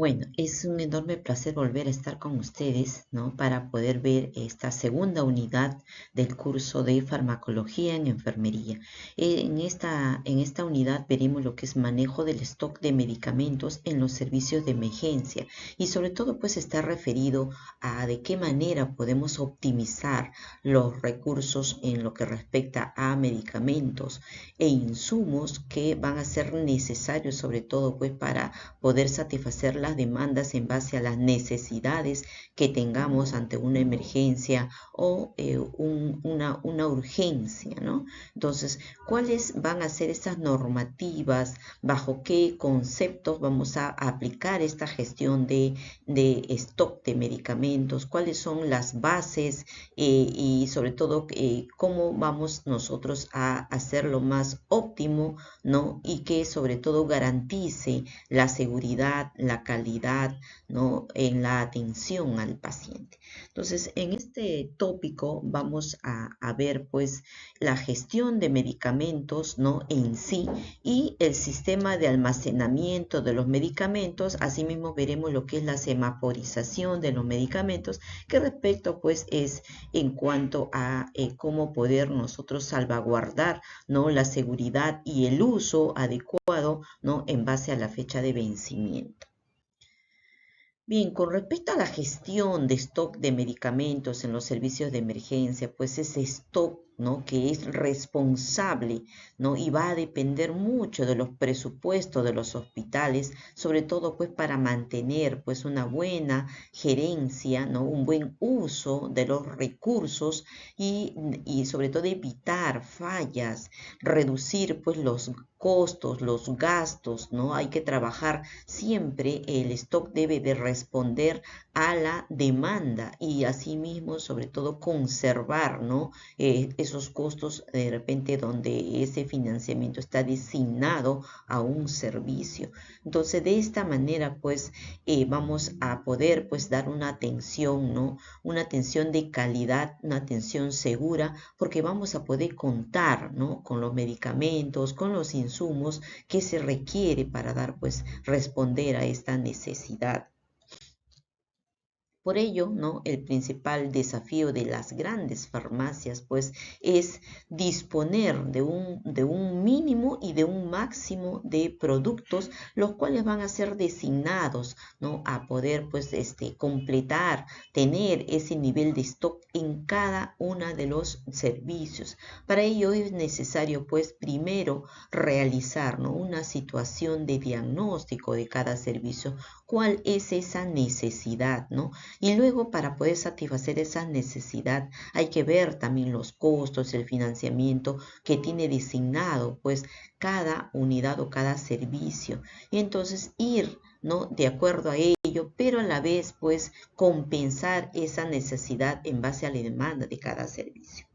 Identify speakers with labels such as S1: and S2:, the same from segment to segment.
S1: Bueno, es un enorme placer volver a estar con ustedes, ¿no? Para poder ver esta segunda unidad del curso de farmacología en enfermería. En esta unidad veremos lo que es manejo del stock de medicamentos en los servicios de emergencia y sobre todo pues está referido a de qué manera podemos optimizar los recursos en lo que respecta a medicamentos e insumos que van a ser necesarios sobre todo pues para poder satisfacer las demandas en base a las necesidades que tengamos ante una emergencia o una urgencia, ¿no? Entonces, ¿cuáles van a ser estas normativas? ¿Bajo qué conceptos vamos a aplicar esta gestión de stock de medicamentos? ¿Cuáles son las bases y sobre todo cómo vamos nosotros a hacerlo más óptimo, ¿no? Y que sobre todo garantice la seguridad, la calidad, ¿no? En la atención al paciente. Entonces, en este tópico vamos a ver pues la gestión de medicamentos, ¿no? En sí y el sistema de almacenamiento de los medicamentos. Asimismo veremos lo que es la semaforización de los medicamentos, que respecto pues es en cuanto a cómo poder nosotros salvaguardar, ¿no? La seguridad y el uso adecuado, ¿no? En base a la fecha de vencimiento. Bien, con respecto a la gestión de stock de medicamentos en los servicios de emergencia, pues ese stock, ¿no? Que es responsable, ¿no? Y va a depender mucho de los presupuestos de los hospitales, sobre todo pues para mantener pues una buena gerencia, ¿no? Un buen uso de los recursos y sobre todo evitar fallas, reducir pues los costos, los gastos, ¿no? Hay que trabajar siempre, el stock debe de responder a la demanda y asimismo, sobre todo, conservar, ¿no? Esos costos de repente donde ese financiamiento está designado a un servicio. Entonces, de esta manera, pues, vamos a poder, pues, dar una atención, ¿no? Una atención de calidad, una atención segura, porque vamos a poder contar, ¿no? Con los medicamentos, con los insumos que se requiere para dar, pues, responder a esta necesidad. Por ello, ¿no? El principal desafío de las grandes farmacias, pues, es disponer de un mínimo y de un máximo de productos, los cuales van a ser designados, ¿no? A poder, pues, completar, tener ese nivel de stock en cada uno de los servicios. Para ello es necesario, pues, primero realizar, ¿no? Una situación de diagnóstico de cada servicio. ¿Cuál es esa necesidad, ¿no? Y luego para poder satisfacer esa necesidad hay que ver también los costos, el financiamiento que tiene designado pues cada unidad o cada servicio. Y entonces ir, ¿no? De acuerdo a ello, pero a la vez pues compensar esa necesidad en base a la demanda de cada servicio.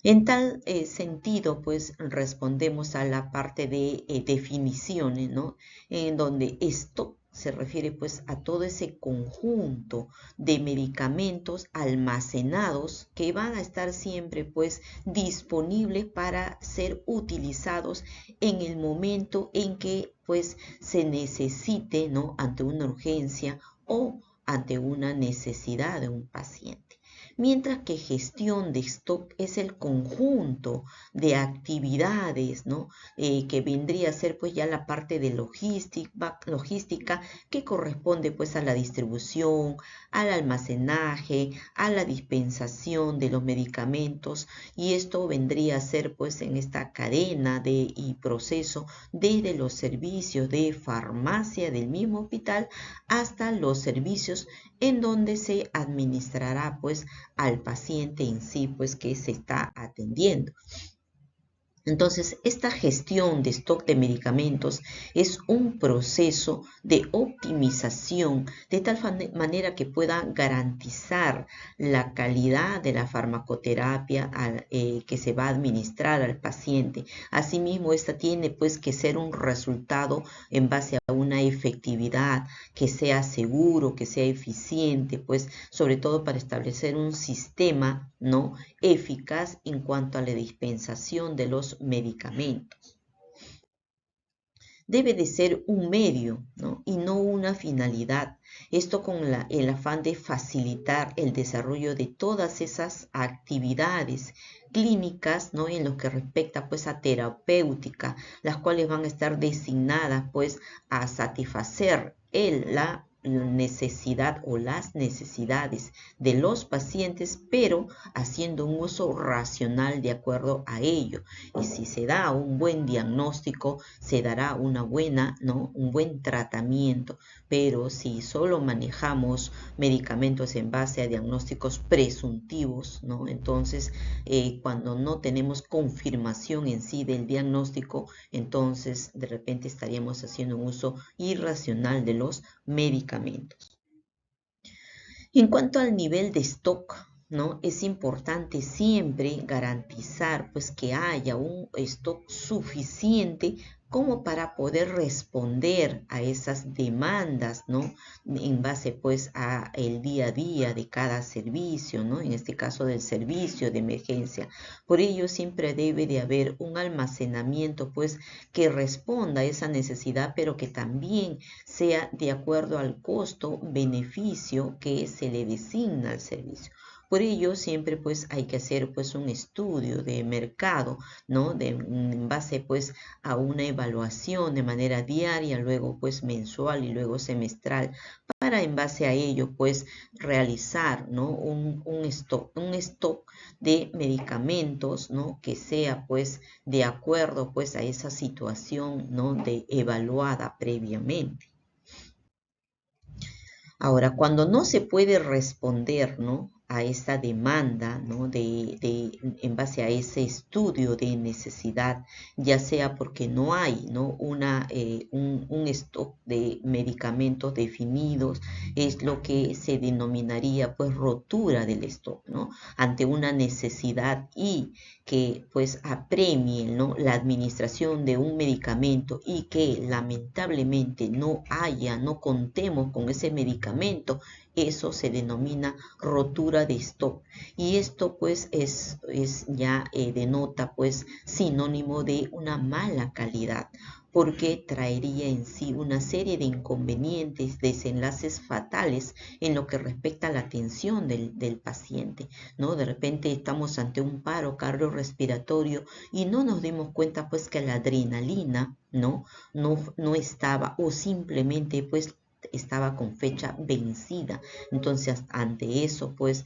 S1: En tal sentido, pues respondemos a la parte de definiciones, ¿no? En donde esto se refiere pues a todo ese conjunto de medicamentos almacenados que van a estar siempre pues disponibles para ser utilizados en el momento en que pues se necesite, ¿no? Ante una urgencia o ante una necesidad de un paciente. Mientras que gestión de stock es el conjunto de actividades, ¿no? Que vendría a ser pues ya la parte de logística que corresponde pues a la distribución, al almacenaje, a la dispensación de los medicamentos y esto vendría a ser pues en esta cadena y proceso desde los servicios de farmacia del mismo hospital hasta los servicios en donde se administrará pues al paciente en sí pues que se está atendiendo. Entonces, esta gestión de stock de medicamentos es un proceso de optimización de tal manera que pueda garantizar la calidad de la farmacoterapia que se va a administrar al paciente. Asimismo, esta tiene pues que ser un resultado en base a una efectividad, que sea seguro, que sea eficiente, pues sobre todo para establecer un sistema, ¿no? Eficaz en cuanto a la dispensación de los medicamentos. debe de ser un medio, ¿no? Y no una finalidad. Esto con el afán de facilitar el desarrollo de todas esas actividades clínicas, ¿no? En lo que respecta pues a terapéutica, las cuales van a estar designadas pues a satisfacer la necesidad o las necesidades de los pacientes, pero haciendo un uso racional de acuerdo a ello. Y si se da un buen diagnóstico, se dará una buena, ¿no? Un buen tratamiento. Pero si solo manejamos medicamentos en base a diagnósticos presuntivos, ¿no? Entonces, cuando no tenemos confirmación en sí del diagnóstico, entonces de repente estaríamos haciendo un uso irracional de los medicamentos. En cuanto al nivel de stock, ¿no? Es importante siempre garantizar pues que haya un stock suficiente como para poder responder a esas demandas, ¿no? En base pues a el día a día de cada servicio, ¿no? En este caso del servicio de emergencia. Por ello siempre debe de haber un almacenamiento pues que responda a esa necesidad, pero que también sea de acuerdo al costo-beneficio que se le designa al servicio. Por ello, siempre pues hay que hacer pues un estudio de mercado, ¿no? En base pues a una evaluación de manera diaria, luego pues mensual y luego semestral, para en base a ello pues realizar, ¿no? un stock de medicamentos, ¿no? Que sea pues de acuerdo pues a esa situación, ¿no? De evaluada previamente. Ahora, cuando no se puede responder, ¿no? A esa demanda, ¿no? En base a ese estudio de necesidad, ya sea porque no hay, ¿no? Un stock de medicamentos definidos, es lo que se denominaría pues rotura del stock, ¿no? Ante una necesidad y que pues apremie, ¿no? La administración de un medicamento y que lamentablemente no contemos con ese medicamento, eso se denomina rotura de stock. Y esto pues ya denota pues sinónimo de una mala calidad, porque traería en sí una serie de inconvenientes, desenlaces fatales en lo que respecta a la atención del paciente, ¿no? De repente estamos ante un paro cardiorrespiratorio y no nos dimos cuenta pues que la adrenalina, no estaba, o simplemente pues estaba con fecha vencida. Entonces, ante eso, pues,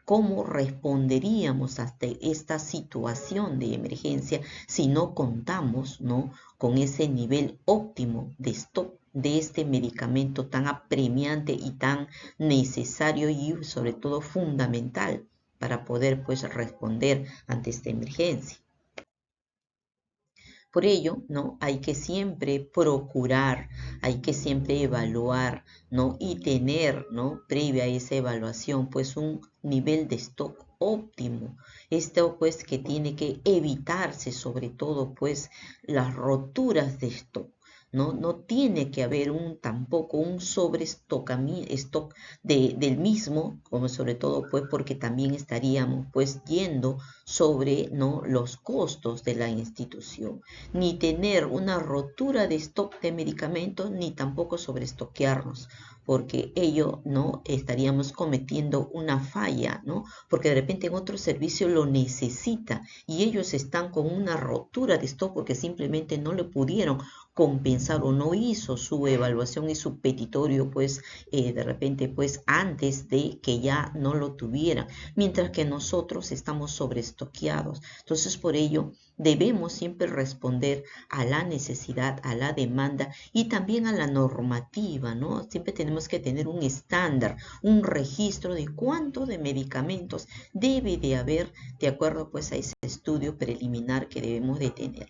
S1: ¿cómo responderíamos ante esta situación de emergencia si no contamos, ¿no? Con ese nivel óptimo de stock de este medicamento tan apremiante y tan necesario y sobre todo fundamental para poder pues responder ante esta emergencia? Por ello, ¿no? Hay que siempre procurar, hay que siempre evaluar, ¿no? Y tener, ¿no? Previa a esa evaluación, pues un nivel de stock óptimo. Esto pues que tiene que evitarse sobre todo pues las roturas de stock. No tiene que haber tampoco un stock del mismo, como sobre todo pues porque también estaríamos pues yendo sobre, ¿no? Los costos de la institución, ni tener una rotura de stock de medicamentos, ni tampoco sobreestoquearnos, porque ello no estaríamos cometiendo una falla, ¿no? Porque de repente en otro servicio lo necesita y ellos están con una rotura de stock porque simplemente no le pudieron compensar o no hizo su evaluación y su petitorio pues de repente pues antes de que ya no lo tuvieran, mientras que nosotros estamos sobreestoqueados. Entonces por ello debemos siempre responder a la necesidad, a la demanda y también a la normativa, ¿no? Siempre tenemos que tener un estándar, un registro de cuánto de medicamentos debe de haber de acuerdo pues a ese estudio preliminar que debemos de tener.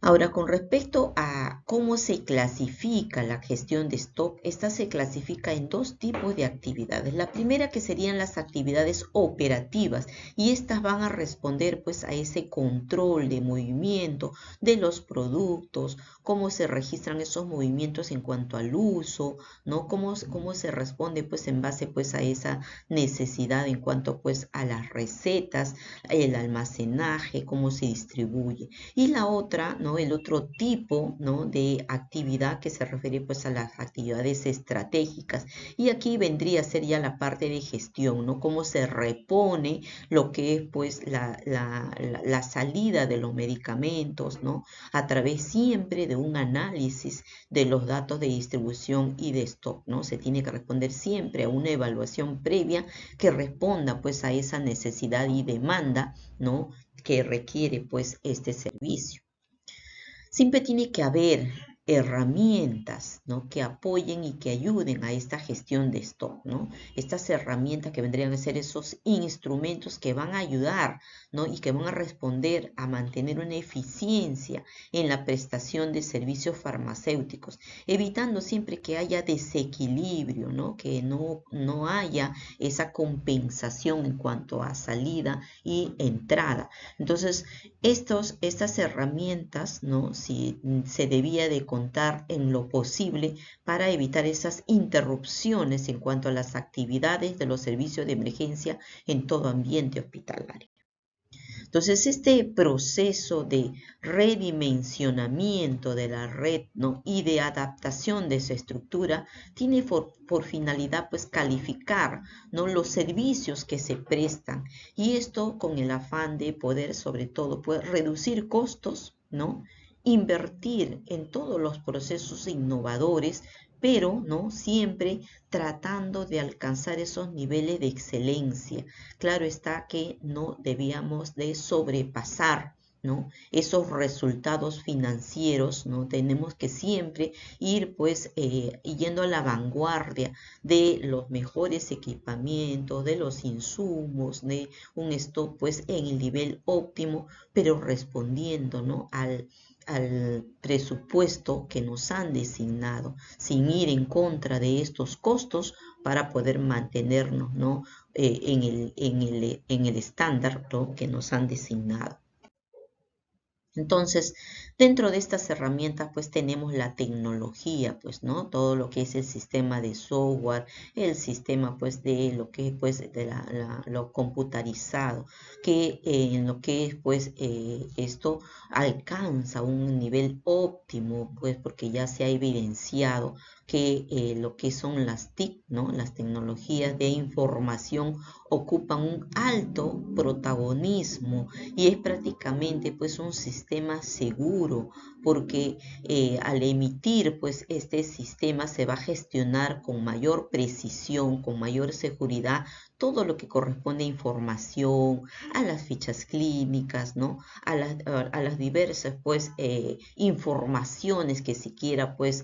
S1: Ahora, con respecto a cómo se clasifica la gestión de stock, esta se clasifica en dos tipos de actividades. La primera que serían las actividades operativas y estas van a responder pues a ese control de movimiento de los productos, cómo se registran esos movimientos en cuanto al uso, ¿no? Cómo se responde pues en base pues a esa necesidad en cuanto pues a las recetas, el almacenaje, cómo se distribuye. Y la otra, ¿no? ¿no? El otro tipo, ¿no? de actividad que se refiere pues a las actividades estratégicas. Y aquí vendría a ser ya la parte de gestión, ¿no? Cómo se repone lo que es pues la salida de los medicamentos, ¿no? A través siempre de un análisis de los datos de distribución y de stock, ¿no? Se tiene que responder siempre a una evaluación previa que responda pues a esa necesidad y demanda, ¿no? que requiere pues este servicio. Siempre tiene que haber herramientas, ¿no? que apoyen y que ayuden a esta gestión de stock, ¿no? Estas herramientas que vendrían a ser esos instrumentos que van a ayudar, ¿no? y que van a responder a mantener una eficiencia en la prestación de servicios farmacéuticos, evitando siempre que haya desequilibrio, ¿no? que no haya esa compensación en cuanto a salida y entrada. Entonces, estas herramientas, ¿no? Si se debía de contar en lo posible para evitar esas interrupciones en cuanto a las actividades de los servicios de emergencia en todo ambiente hospitalario. Entonces, este proceso de redimensionamiento de la red, ¿no? y de adaptación de su estructura tiene por finalidad pues calificar, ¿no? los servicios que se prestan, y esto con el afán de poder sobre todo pues, reducir costos, ¿no? invertir en todos los procesos innovadores, pero ¿no? siempre tratando de alcanzar esos niveles de excelencia. Claro está que no debíamos de sobrepasar, ¿no? esos resultados financieros, ¿no? Tenemos que siempre ir pues yendo a la vanguardia de los mejores equipamientos, de los insumos, de un stock pues en el nivel óptimo, pero respondiendo, ¿no? al presupuesto que nos han designado, sin ir en contra de estos costos para poder mantenernos, ¿no? en el estándar, ¿no? que nos han designado. Entonces, dentro de estas herramientas, pues tenemos la tecnología, pues, ¿no? Todo lo que es el sistema de software, el sistema, pues, de lo que es, pues, de lo computarizado, que en lo que es, pues, esto alcanza un nivel óptimo, pues, porque ya se ha evidenciado que lo que son las TIC, ¿no? Las tecnologías de información ocupan un alto protagonismo y es prácticamente pues un sistema seguro porque al emitir pues este sistema se va a gestionar con mayor precisión, con mayor seguridad todo lo que corresponde a información, a las fichas clínicas, ¿no? a las diversas pues informaciones que se quiera pues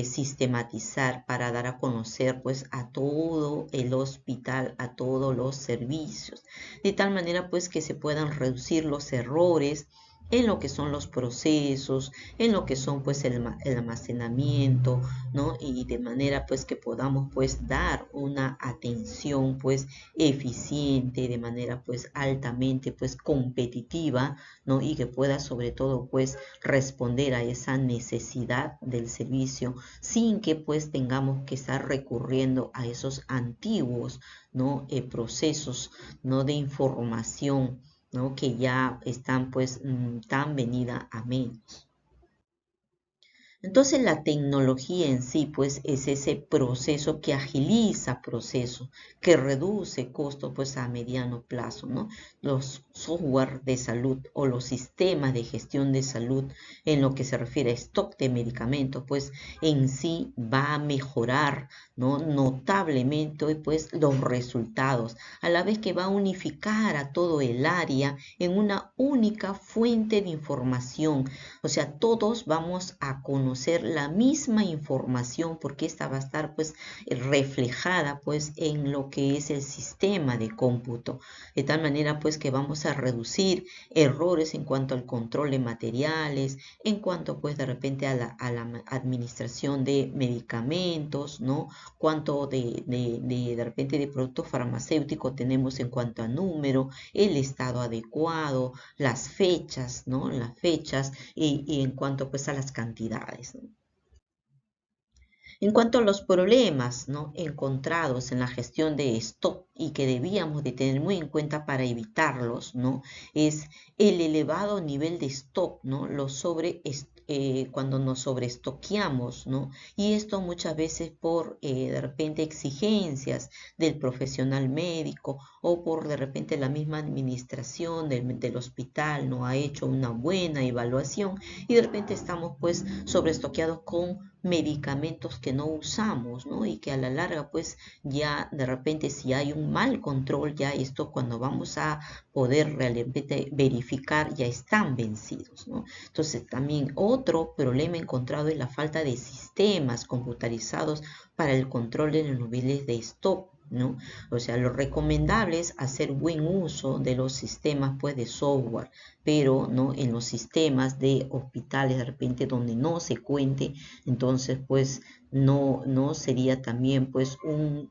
S1: sistematizar para dar a conocer pues a todo el hospital, a todos los servicios, de tal manera pues que se puedan reducir los errores en lo que son los procesos, en lo que son pues el almacenamiento, ¿no? Y de manera pues que podamos pues dar una atención pues eficiente, de manera pues altamente pues competitiva, ¿no? Y que pueda sobre todo pues responder a esa necesidad del servicio sin que pues tengamos que estar recurriendo a esos antiguos, ¿no? procesos, ¿no? de información, ¿no? que ya están pues tan venida a menos. Entonces la tecnología en sí, pues, es ese proceso que agiliza procesos, que reduce costos, pues, a mediano plazo, ¿no? Los software de salud o los sistemas de gestión de salud en lo que se refiere a stock de medicamentos, pues, en sí va a mejorar, ¿no? notablemente, pues, los resultados, a la vez que va a unificar a todo el área en una única fuente de información. O sea, todos vamos a conocer la misma información porque esta va a estar pues reflejada pues en lo que es el sistema de cómputo. De tal manera pues que vamos a reducir errores en cuanto al control de materiales, en cuanto pues de repente a la administración de medicamentos, ¿no? Cuánto de repente de productos farmacéuticos tenemos en cuanto a número, el estado adecuado, las fechas, ¿no? Las fechas y en cuanto pues a las cantidades, ¿no? En cuanto a los problemas, ¿no?, encontrados en la gestión de stock y que debíamos de tener muy en cuenta para evitarlos, ¿no?, es el elevado nivel de stock, ¿no?, cuando nos sobreestoqueamos, ¿no? Y esto muchas veces por de repente exigencias del profesional médico o por de repente la misma administración del hospital no ha hecho una buena evaluación y de repente estamos pues sobreestoqueados con medicamentos que no usamos, ¿no? Y que a la larga pues ya de repente si hay un mal control, ya esto cuando vamos a poder realmente verificar ya están vencidos, ¿no? Entonces también otro problema encontrado es la falta de sistemas computarizados para el control de los niveles de stock, ¿no? O sea, lo recomendable es hacer buen uso de los sistemas pues de software, pero no en los sistemas de hospitales de repente donde no se cuente, entonces pues no sería también pues un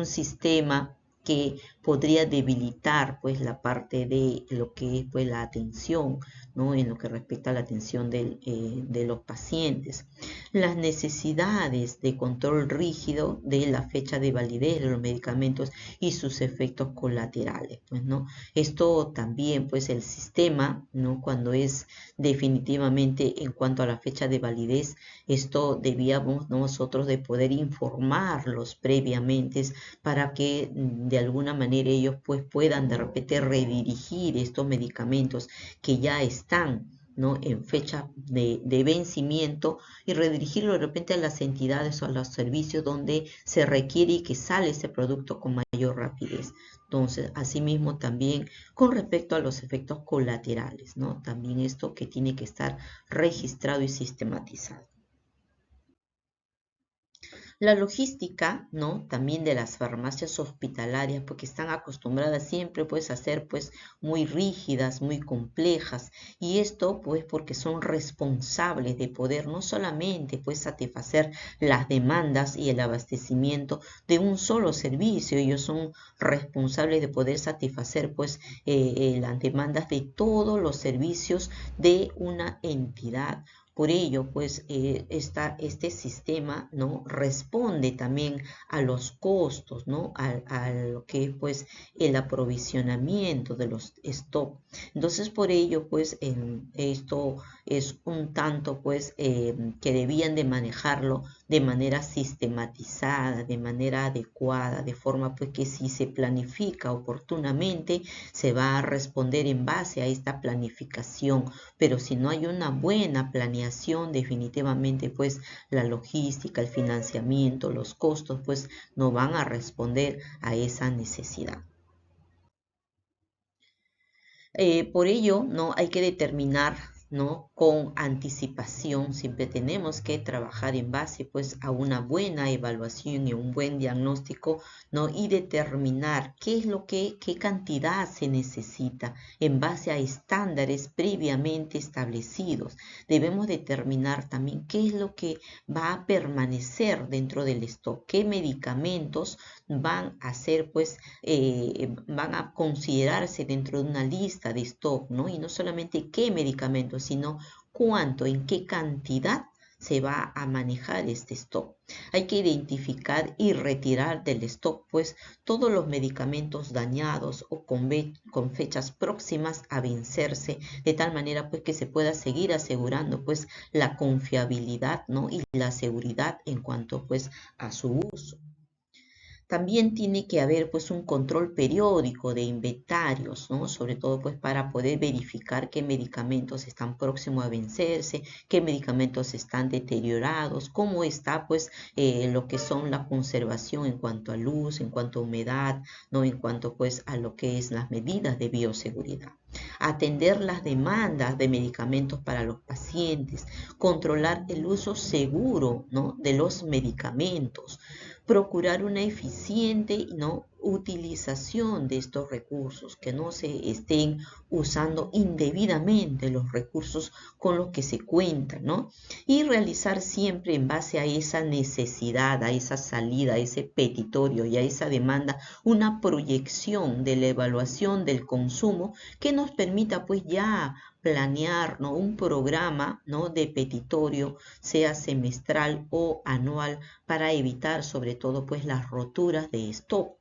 S1: sistema que podría debilitar pues la parte de lo que es pues la atención, ¿no?, en lo que respecta a la atención de los pacientes. Las necesidades de control rígido de la fecha de validez de los medicamentos y sus efectos colaterales, pues, ¿no? Esto también, pues, el sistema, ¿no?, cuando es definitivamente en cuanto a la fecha de validez, esto debíamos nosotros de poder informarlos previamente para que de alguna manera ellos pues puedan de repente redirigir estos medicamentos que ya están, ¿no?, en fecha de vencimiento y redirigirlo de repente a las entidades o a los servicios donde se requiere y que sale ese producto con mayor rapidez. Entonces, asimismo también con respecto a los efectos colaterales, ¿no?, también esto que tiene que estar registrado y sistematizado. La logística, ¿no?, también de las farmacias hospitalarias, porque están acostumbradas siempre pues a ser pues muy rígidas, muy complejas, y esto pues porque son responsables de poder no solamente pues satisfacer las demandas y el abastecimiento de un solo servicio, ellos son responsables de poder satisfacer pues las demandas de todos los servicios de una entidad. Por ello, pues, este sistema, ¿no?, responde también a los costos, ¿no?, a lo que es, pues, el aprovisionamiento de los stock. Entonces, por ello, pues, esto es un tanto, pues, que debían de manejarlo de manera sistematizada, de manera adecuada, de forma, pues, que si se planifica oportunamente, se va a responder en base a esta planificación, pero si no hay una buena planeación, definitivamente pues la logística, el financiamiento, los costos pues no van a responder a esa necesidad. Por ello, ¿no?, hay que determinar, ¿no?, con anticipación, siempre tenemos que trabajar en base pues a una buena evaluación y un buen diagnóstico, ¿no?, y determinar qué cantidad se necesita en base a estándares previamente establecidos. Debemos determinar también qué es lo que va a permanecer dentro del stock, qué medicamentos van a ser pues van a considerarse dentro de una lista de stock, ¿no? Y no solamente qué medicamentos, sino cuánto, en qué cantidad se va a manejar este stock. Hay que identificar y retirar del stock pues todos los medicamentos dañados o con fechas próximas a vencerse, de tal manera pues que se pueda seguir asegurando pues la confiabilidad, ¿no?, y la seguridad en cuanto pues a su uso. También tiene que haber pues un control periódico de inventarios, ¿no?, sobre todo pues para poder verificar qué medicamentos están próximos a vencerse, qué medicamentos están deteriorados, cómo está pues lo que son la conservación en cuanto a luz, en cuanto a humedad, ¿no?, en cuanto pues a lo que es las medidas de bioseguridad. Atender las demandas de medicamentos para los pacientes, controlar el uso seguro, ¿no?, de los medicamentos, procurar una eficiente, ¿no?, utilización de estos recursos, que no se estén usando indebidamente los recursos con los que se cuenta, ¿no? Y realizar siempre en base a esa necesidad, a esa salida, a ese petitorio y a esa demanda, una proyección de la evaluación del consumo que nos permita pues ya planear, ¿no?, un programa, ¿no?, de petitorio, sea semestral o anual, para evitar sobre todo pues las roturas de stock.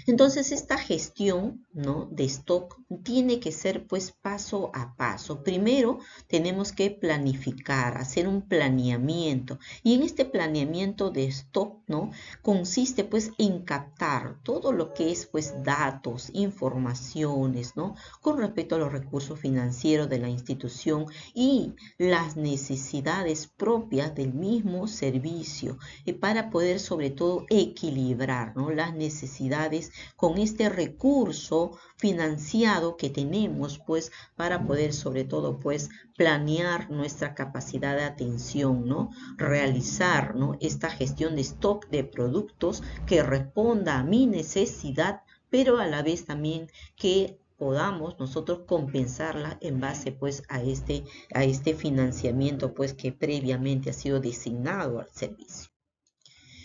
S1: Entonces, esta gestión, ¿no?, de stock tiene que ser pues paso a paso. Primero tenemos que planificar, hacer un planeamiento, y en este planeamiento de stock, ¿no?, consiste pues en captar todo lo que es pues datos, informaciones, ¿no?, con respecto a los recursos financieros de la institución y las necesidades propias del mismo servicio, para poder sobre todo equilibrar, ¿no?, las necesidades con este recurso financiado que tenemos pues para poder sobre todo pues planear nuestra capacidad de atención, ¿no?, realizar, ¿no?, esta gestión de stock de productos que responda a mi necesidad, pero a la vez también que podamos nosotros compensarla en base pues a este financiamiento pues que previamente ha sido designado al servicio.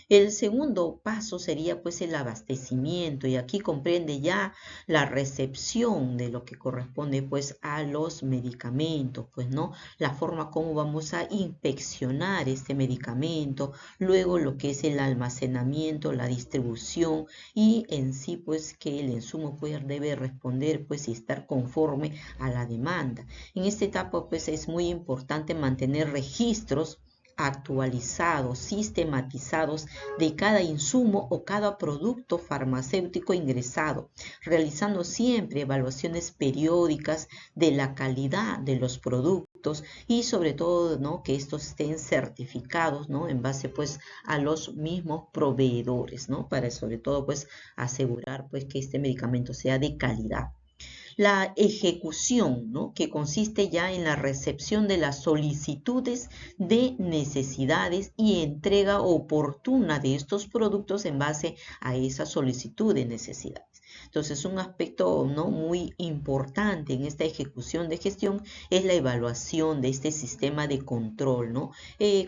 S1: El segundo paso sería pues el abastecimiento, y aquí comprende ya la recepción de lo que corresponde pues a los medicamentos, pues no, la forma como vamos a inspeccionar este medicamento, luego lo que es el almacenamiento, la distribución y en sí pues que el insumo pues debe responder pues y estar conforme a la demanda. En esta etapa pues es muy importante mantener registros actualizados, sistematizados de cada insumo o cada producto farmacéutico ingresado, realizando siempre evaluaciones periódicas de la calidad de los productos y sobre todo, ¿no?, que estos estén certificados, ¿no?, en base pues a los mismos proveedores, ¿no?, para sobre todo pues asegurar pues que este medicamento sea de calidad. La ejecución, ¿no?, que consiste ya en la recepción de las solicitudes de necesidades y entrega oportuna de estos productos en base a esa solicitud de necesidades. Entonces, un aspecto, ¿no?, muy importante en esta ejecución de gestión es la evaluación de este sistema de control, ¿no?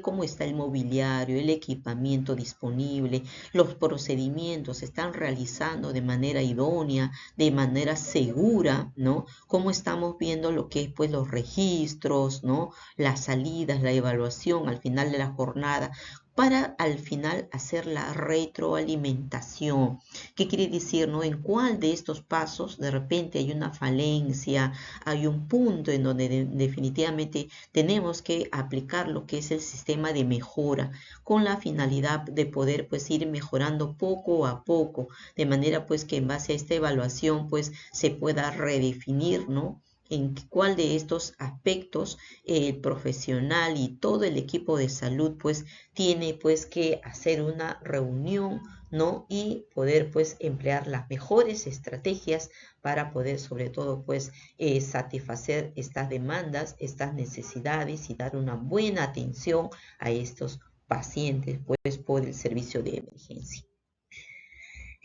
S1: Cómo está el mobiliario, el equipamiento disponible, los procedimientos se están realizando de manera idónea, de manera segura, ¿no? Cómo estamos viendo lo que es pues los registros, ¿no?, las salidas, la evaluación al final de la jornada, para al final hacer la retroalimentación. ¿Qué quiere decir, no? En cuál de estos pasos de repente hay una falencia, hay un punto en donde definitivamente tenemos que aplicar lo que es el sistema de mejora, con la finalidad de poder pues ir mejorando poco a poco, de manera pues que en base a esta evaluación pues se pueda redefinir, ¿no?, en cuál de estos aspectos el profesional y todo el equipo de salud pues tiene pues que hacer una reunión, ¿no?, y poder pues emplear las mejores estrategias para poder sobre todo pues satisfacer estas demandas, estas necesidades y dar una buena atención a estos pacientes pues por el servicio de emergencia.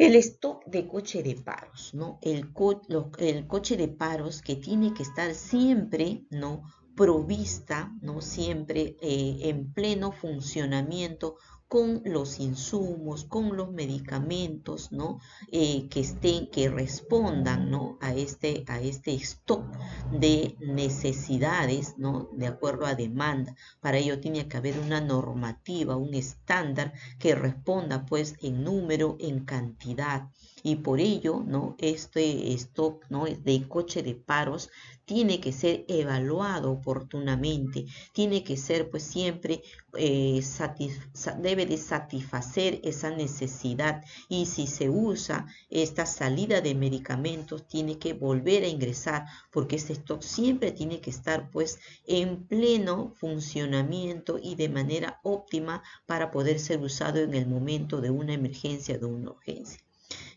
S1: El stock de coche de paros, ¿no? El coche de paros que tiene que estar siempre, ¿no?, provista, ¿no?, siempre en pleno funcionamiento con los insumos, con los medicamentos, ¿no?, que respondan, ¿no?, a este stock de necesidades, ¿no?, de acuerdo a demanda. Para ello tiene que haber una normativa, un estándar que responda pues en número, en cantidad, y por ello, ¿no?, este stock, ¿no?, de coche de paros tiene que ser evaluado oportunamente, tiene que ser pues siempre debe de satisfacer esa necesidad, y si se usa esta salida de medicamentos tiene que volver a ingresar, porque este stock siempre tiene que estar pues en pleno funcionamiento y de manera óptima para poder ser usado en el momento de una emergencia, de una urgencia.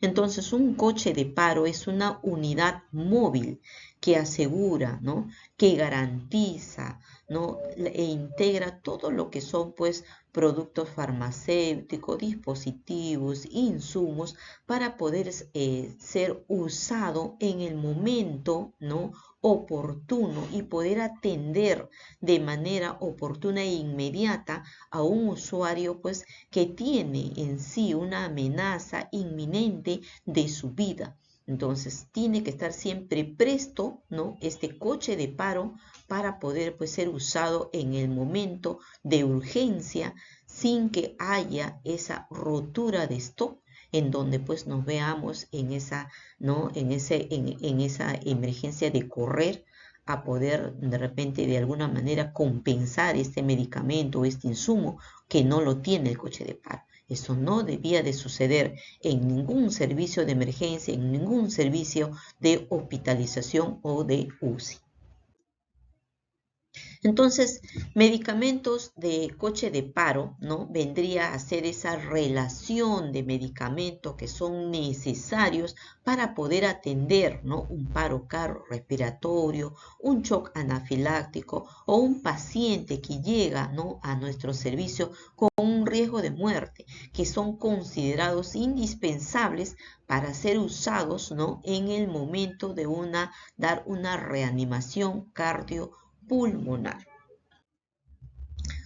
S1: Entonces, un coche de paro es una unidad móvil que asegura, ¿no? Que garantiza, ¿no? E integra todo lo que son, pues, productos farmacéuticos, dispositivos, insumos, para poder ser usado en el momento, ¿no? Oportuno y poder atender de manera oportuna e inmediata a un usuario, pues, que tiene en sí una amenaza inminente de su vida. Entonces, tiene que estar siempre presto, ¿no? Este coche de paro para poder, pues, ser usado en el momento de urgencia sin que haya esa rotura de stock en donde pues nos veamos en esa, ¿no? En esa emergencia de correr a poder de repente de alguna manera compensar este medicamento o este insumo que no lo tiene el coche de paro. Eso no debía de suceder en ningún servicio de emergencia, en ningún servicio de hospitalización o de UCI. Entonces, medicamentos de coche de paro, ¿no? Vendría a ser esa relación de medicamentos que son necesarios para poder atender, ¿no? Un paro cardiorrespiratorio, un shock anafiláctico o un paciente que llega, ¿no? A nuestro servicio con un riesgo de muerte, que son considerados indispensables para ser usados, ¿no? En el momento de dar una reanimación cardiopulmonar.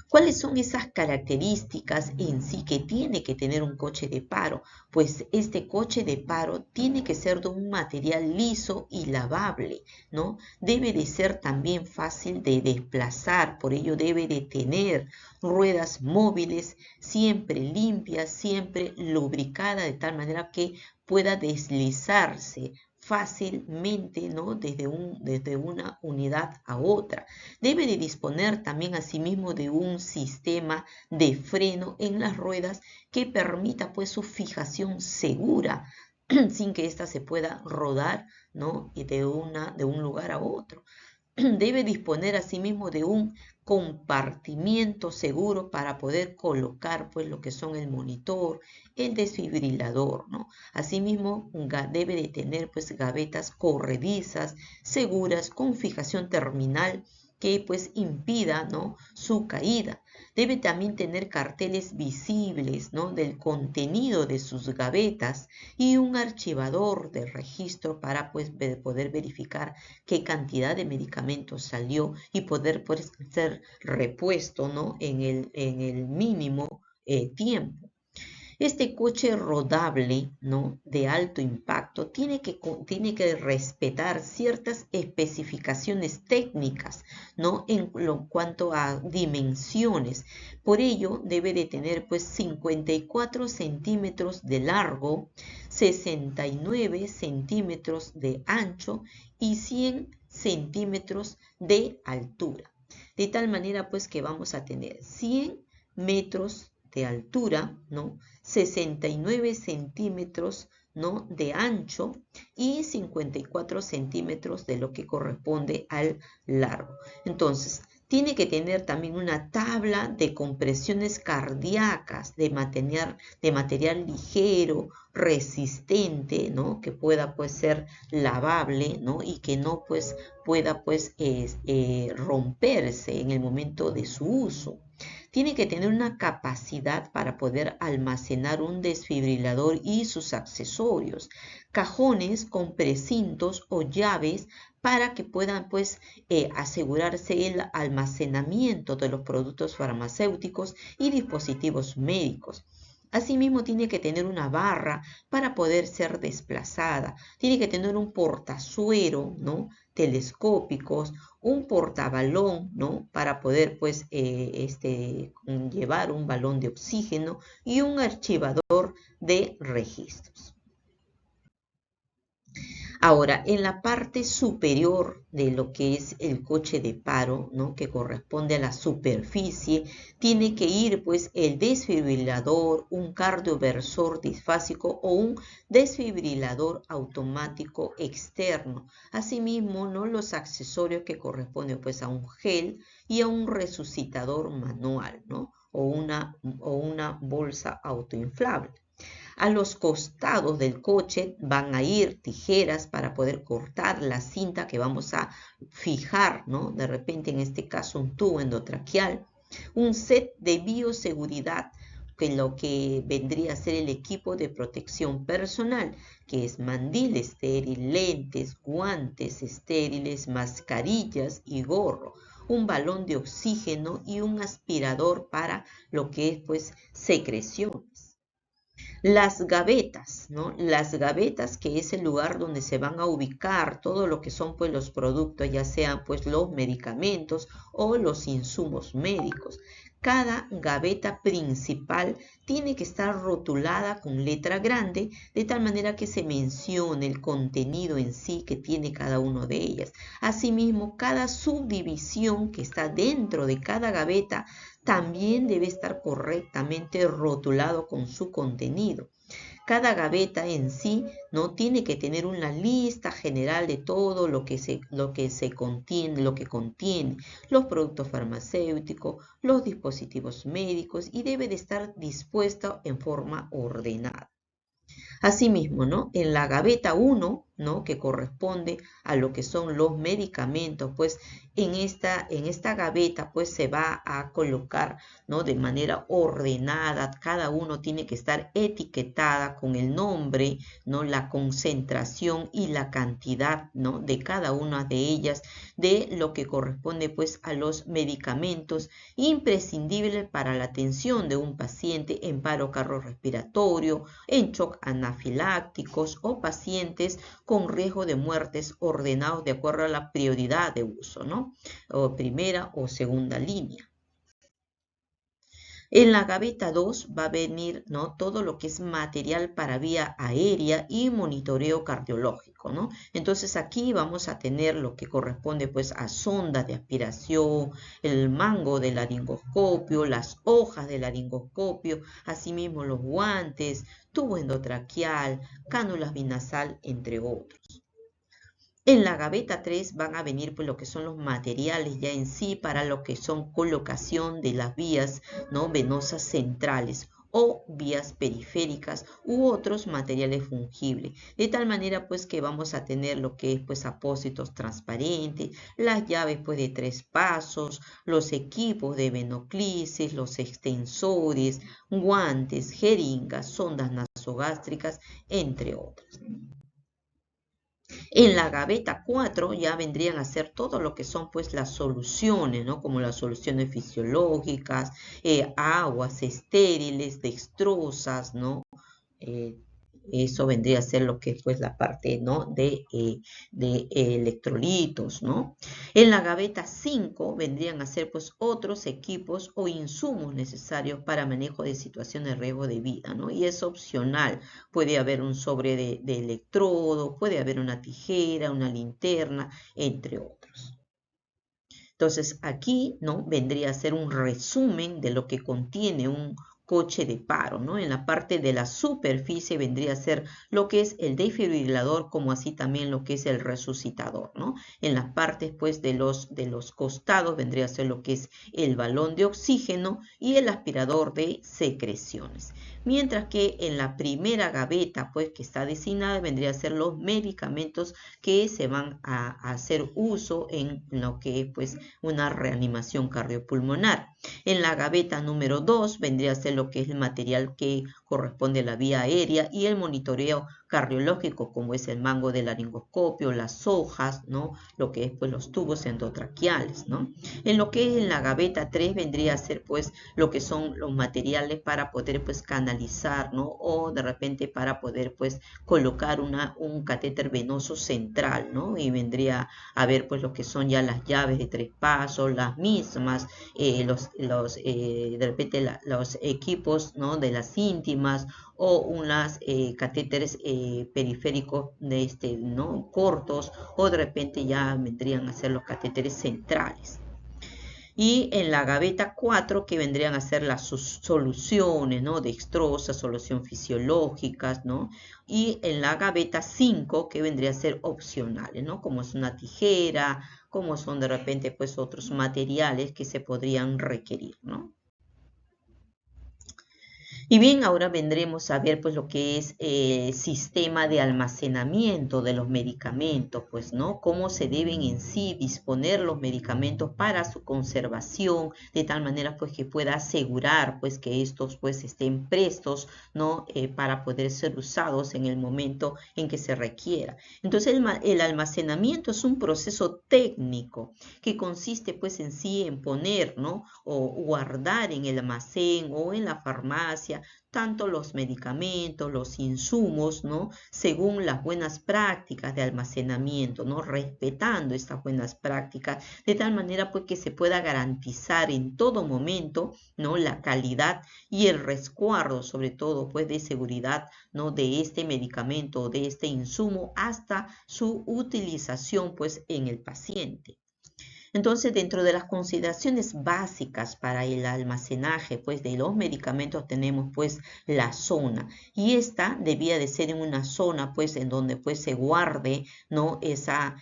S1: ¿Cuáles son esas características en sí que tiene que tener un coche de paro? Pues este coche de paro tiene que ser de un material liso y lavable, ¿no? Debe de ser también fácil de desplazar, por ello debe de tener ruedas móviles, siempre limpias, siempre lubricada, de tal manera que pueda deslizarse fácilmente, ¿no? Desde una unidad a otra. Debe de disponer también asimismo de un sistema de freno en las ruedas que permita pues su fijación segura sin que ésta se pueda rodar, ¿no? Y de un lugar a otro. Debe disponer asimismo de un compartimiento seguro para poder colocar pues lo que son el monitor, el desfibrilador, ¿no? Asimismo debe de tener pues gavetas corredizas, seguras, con fijación terminal que pues impida, ¿no? Su caída. Debe también tener carteles visibles, ¿no? Del contenido de sus gavetas y un archivador de registro para pues poder verificar qué cantidad de medicamentos salió y poder pues, ser repuesto, ¿no? En el mínimo tiempo. Este coche rodable, ¿no? De alto impacto tiene que respetar ciertas especificaciones técnicas, ¿no? En cuanto a dimensiones. Por ello, debe de tener pues 54 centímetros de largo, 69 centímetros de ancho y 100 centímetros de altura. De tal manera pues que vamos a tener 100 metros de altura, ¿no? 69 centímetros, ¿no? De ancho y 54 centímetros de lo que corresponde al largo. Entonces, tiene que tener también una tabla de compresiones cardíacas de material ligero, resistente, ¿no? Que pueda pues ser lavable, ¿no? Y que no pues pueda pues romperse en el momento de su uso. Tiene que tener una capacidad para poder almacenar un desfibrilador y sus accesorios, cajones con precintos o llaves para que puedan pues asegurarse el almacenamiento de los productos farmacéuticos y dispositivos médicos. Asimismo, tiene que tener una barra para poder ser desplazada. Tiene que tener un portazuero, ¿no? Telescópicos, un portabalón, ¿no? Para poder, pues, llevar un balón de oxígeno y un archivador de registros. Ahora, en la parte superior de lo que es el coche de paro, ¿no? Que corresponde a la superficie, tiene que ir pues el desfibrilador, un cardioversor disfásico o un desfibrilador automático externo. Asimismo, ¿no? Los accesorios que corresponden pues a un gel y a un resucitador manual, ¿no? O una bolsa autoinflable. A los costados del coche van a ir tijeras para poder cortar la cinta que vamos a fijar, ¿no? De repente, en este caso, un tubo endotraqueal. Un set de bioseguridad, que lo que vendría a ser el equipo de protección personal, que es mandil estéril, lentes, guantes estériles, mascarillas y gorro, un balón de oxígeno y un aspirador para lo que es pues secreciones. Las gavetas, ¿no? Las gavetas, que es el lugar donde se van a ubicar todo lo que son pues los productos, ya sean pues los medicamentos o los insumos médicos. Cada gaveta principal tiene que estar rotulada con letra grande, de tal manera que se mencione el contenido en sí que tiene cada una de ellas. Asimismo, cada subdivisión que está dentro de cada gaveta también debe estar correctamente rotulado con su contenido. Cada gaveta en sí no tiene que tener una lista general de todo lo que contiene, los productos farmacéuticos, los dispositivos médicos, y debe de estar dispuesto en forma ordenada. Asimismo, ¿no? En la gaveta 1, ¿no? Que corresponde a lo que son los medicamentos, pues en esta gaveta pues se va a colocar, ¿no? De manera ordenada, cada uno tiene que estar etiquetada con el nombre, ¿no? La concentración y la cantidad, ¿no? De cada una de ellas, de lo que corresponde pues a los medicamentos imprescindibles para la atención de un paciente en paro cardiorrespiratorio, en shock anafilácticos o pacientes con riesgo de muertes, ordenados de acuerdo a la prioridad de uso, ¿no? O primera o segunda línea. En la gaveta 2 va a venir, ¿no? Todo lo que es material para vía aérea y monitoreo cardiológico, ¿no? Entonces aquí vamos a tener lo que corresponde pues a sondas de aspiración, el mango del laringoscopio, las hojas del laringoscopio, asimismo los guantes, tubo endotraqueal, cánulas binasal, entre otros. En la gaveta 3 van a venir pues lo que son los materiales ya en sí para lo que son colocación de las vías, ¿no? Venosas centrales o vías periféricas u otros materiales fungibles, de tal manera pues que vamos a tener lo que es pues apósitos transparentes, las llaves pues de 3 pasos, los equipos de venoclisis, los extensores, guantes, jeringas, sondas nasogástricas, entre otras. En la gaveta 4 ya vendrían a ser todo lo que son pues las soluciones, ¿no? Como las soluciones fisiológicas, aguas estériles, dextrosas, ¿no? Eso vendría a ser lo que es pues la parte, ¿no? de electrolitos, ¿no? En la gaveta 5 vendrían a ser pues otros equipos o insumos necesarios para manejo de situaciones de riesgo de vida, ¿no? Y es opcional. Puede haber un sobre de electrodo, puede haber una tijera, una linterna, entre otros. Entonces aquí, ¿no? Vendría a ser un resumen de lo que contiene un coche de paro, ¿no? En la parte de la superficie vendría a ser lo que es el desfibrilador, como así también lo que es el resucitador, ¿no? En las partes, pues, de los costados vendría a ser lo que es el balón de oxígeno y el aspirador de secreciones. Mientras que en la primera gaveta, pues, que está designada, vendría a ser los medicamentos que se van a hacer uso en lo que es, pues, una reanimación cardiopulmonar. En la gaveta número 2 vendría a ser lo que es el material que corresponde a la vía aérea y el monitoreo cardiológico, como es el mango del laringoscopio, las hojas, ¿no? Lo que es pues los tubos endotraqueales, ¿no? En lo que es en la gaveta 3 vendría a ser pues lo que son los materiales para poder pues canalizar, ¿no? O de repente para poder pues colocar un catéter venoso central, ¿no? Y vendría a ver pues lo que son ya las llaves de 3 pasos, las mismas, de repente los equipos, ¿no? De las íntimas o unas catéteres periféricos ¿no? Cortos, o de repente ya vendrían a ser los catéteres centrales. Y en la gaveta 4, que vendrían a ser las soluciones, ¿no? Dextrosas, solución fisiológicas, ¿no? Y en la gaveta 5, que vendría a ser opcionales, ¿no? Como es una tijera, como son de repente pues otros materiales que se podrían requerir, ¿no? Y bien, ahora vendremos a ver pues lo que es el sistema de almacenamiento de los medicamentos, pues, ¿no? Cómo se deben en sí disponer los medicamentos para su conservación, de tal manera pues que pueda asegurar pues que estos pues estén prestos, ¿no? Para poder ser usados en el momento en que se requiera. Entonces el almacenamiento es un proceso técnico que consiste pues en sí en poner, ¿no? O guardar en el almacén o en la farmacia tanto los medicamentos, los insumos, ¿no? Según las buenas prácticas de almacenamiento, ¿no? Respetando estas buenas prácticas, de tal manera pues que se pueda garantizar en todo momento, ¿no? La calidad y el resguardo, sobre todo pues de seguridad, ¿no? De este medicamento o de este insumo hasta su utilización pues en el paciente. Entonces, dentro de las consideraciones básicas para el almacenaje pues, de los medicamentos tenemos pues la zona y esta debía de ser en una zona pues en donde pues se guarde, ¿no? esa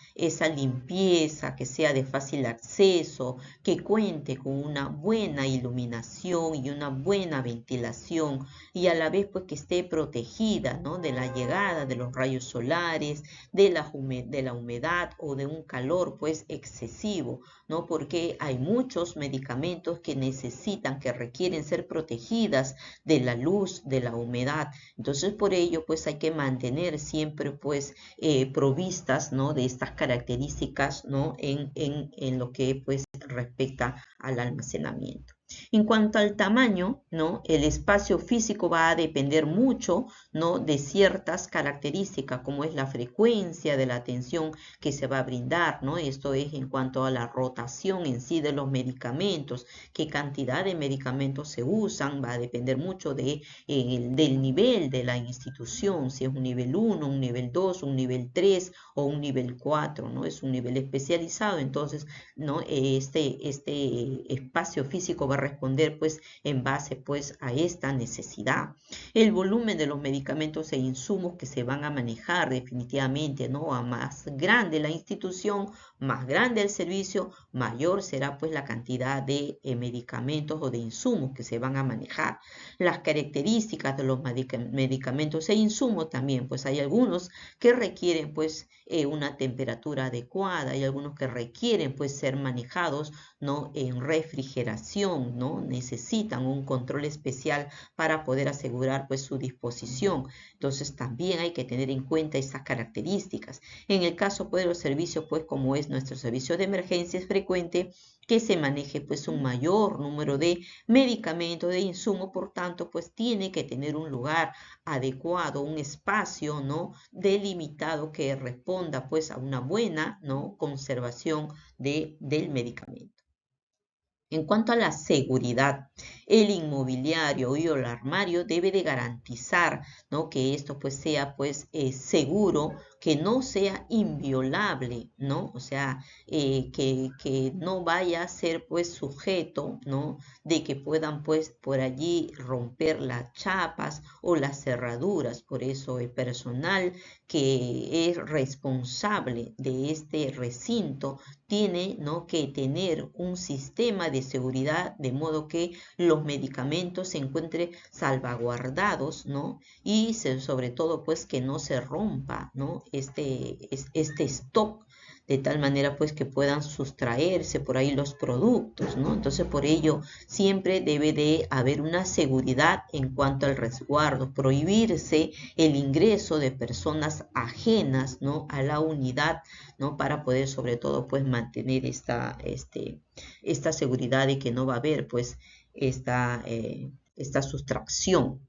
S1: limpieza, que sea de fácil acceso, que cuente con una buena iluminación y una buena ventilación y a la vez pues que esté protegida, ¿no? De la llegada de los rayos solares, de la humedad o de un calor pues excesivo, ¿no? Porque hay muchos medicamentos que necesitan, que requieren ser protegidas de la luz, de la humedad. Entonces, por ello, pues hay que mantener siempre, pues, provistas, ¿no? De estas características, ¿no? En lo que, pues, respecta al almacenamiento. En cuanto al tamaño, ¿no? El espacio físico va a depender mucho, ¿no? De ciertas características, como es la frecuencia de la atención que se va a brindar, ¿no? Esto es en cuanto a la rotación en sí de los medicamentos, qué cantidad de medicamentos se usan, va a depender mucho del nivel de la institución, si es un nivel 1, un nivel 2, un nivel 3 o un nivel 4, ¿no? Es un nivel especializado, entonces, ¿no? Este espacio físico va a responder pues en base pues a esta necesidad. El volumen de los medicamentos e insumos que se van a manejar definitivamente, ¿no? A más grande la institución, más grande el servicio, mayor será pues la cantidad de medicamentos o de insumos que se van a manejar. Las características de los medicamentos e insumos también, pues hay algunos que requieren pues una temperatura adecuada, hay algunos que requieren pues ser manejados, ¿no? En refrigeración, ¿no? Necesitan un control especial para poder asegurar pues su disposición. Entonces también hay que tener en cuenta esas características. En el caso pues de los servicios, pues como es nuestro servicio de emergencia, es frecuente que se maneje pues un mayor número de medicamentos, de insumos, por tanto pues tiene que tener un lugar adecuado, un espacio, ¿no? Delimitado que responda pues a una buena, ¿no? Conservación del medicamento. En cuanto a la seguridad, el inmobiliario y el armario debe de garantizar, ¿no? Que esto pues sea pues seguro, que no sea inviolable, ¿no? O sea, que no vaya a ser pues sujeto, ¿no? De que puedan pues por allí romper las chapas o las cerraduras. Por eso el personal que es responsable de este recinto tiene, ¿no? Que tener un sistema de seguridad de modo que los medicamentos se encuentren salvaguardados, ¿no? Y sobre todo pues que no se rompa, ¿no? Este stock, de tal manera pues que puedan sustraerse por ahí los productos, ¿no? Entonces por ello siempre debe de haber una seguridad en cuanto al resguardo, prohibirse el ingreso de personas ajenas, ¿no? A la unidad, ¿no? Para poder sobre todo pues mantener esta seguridad de que no va a haber pues esta sustracción.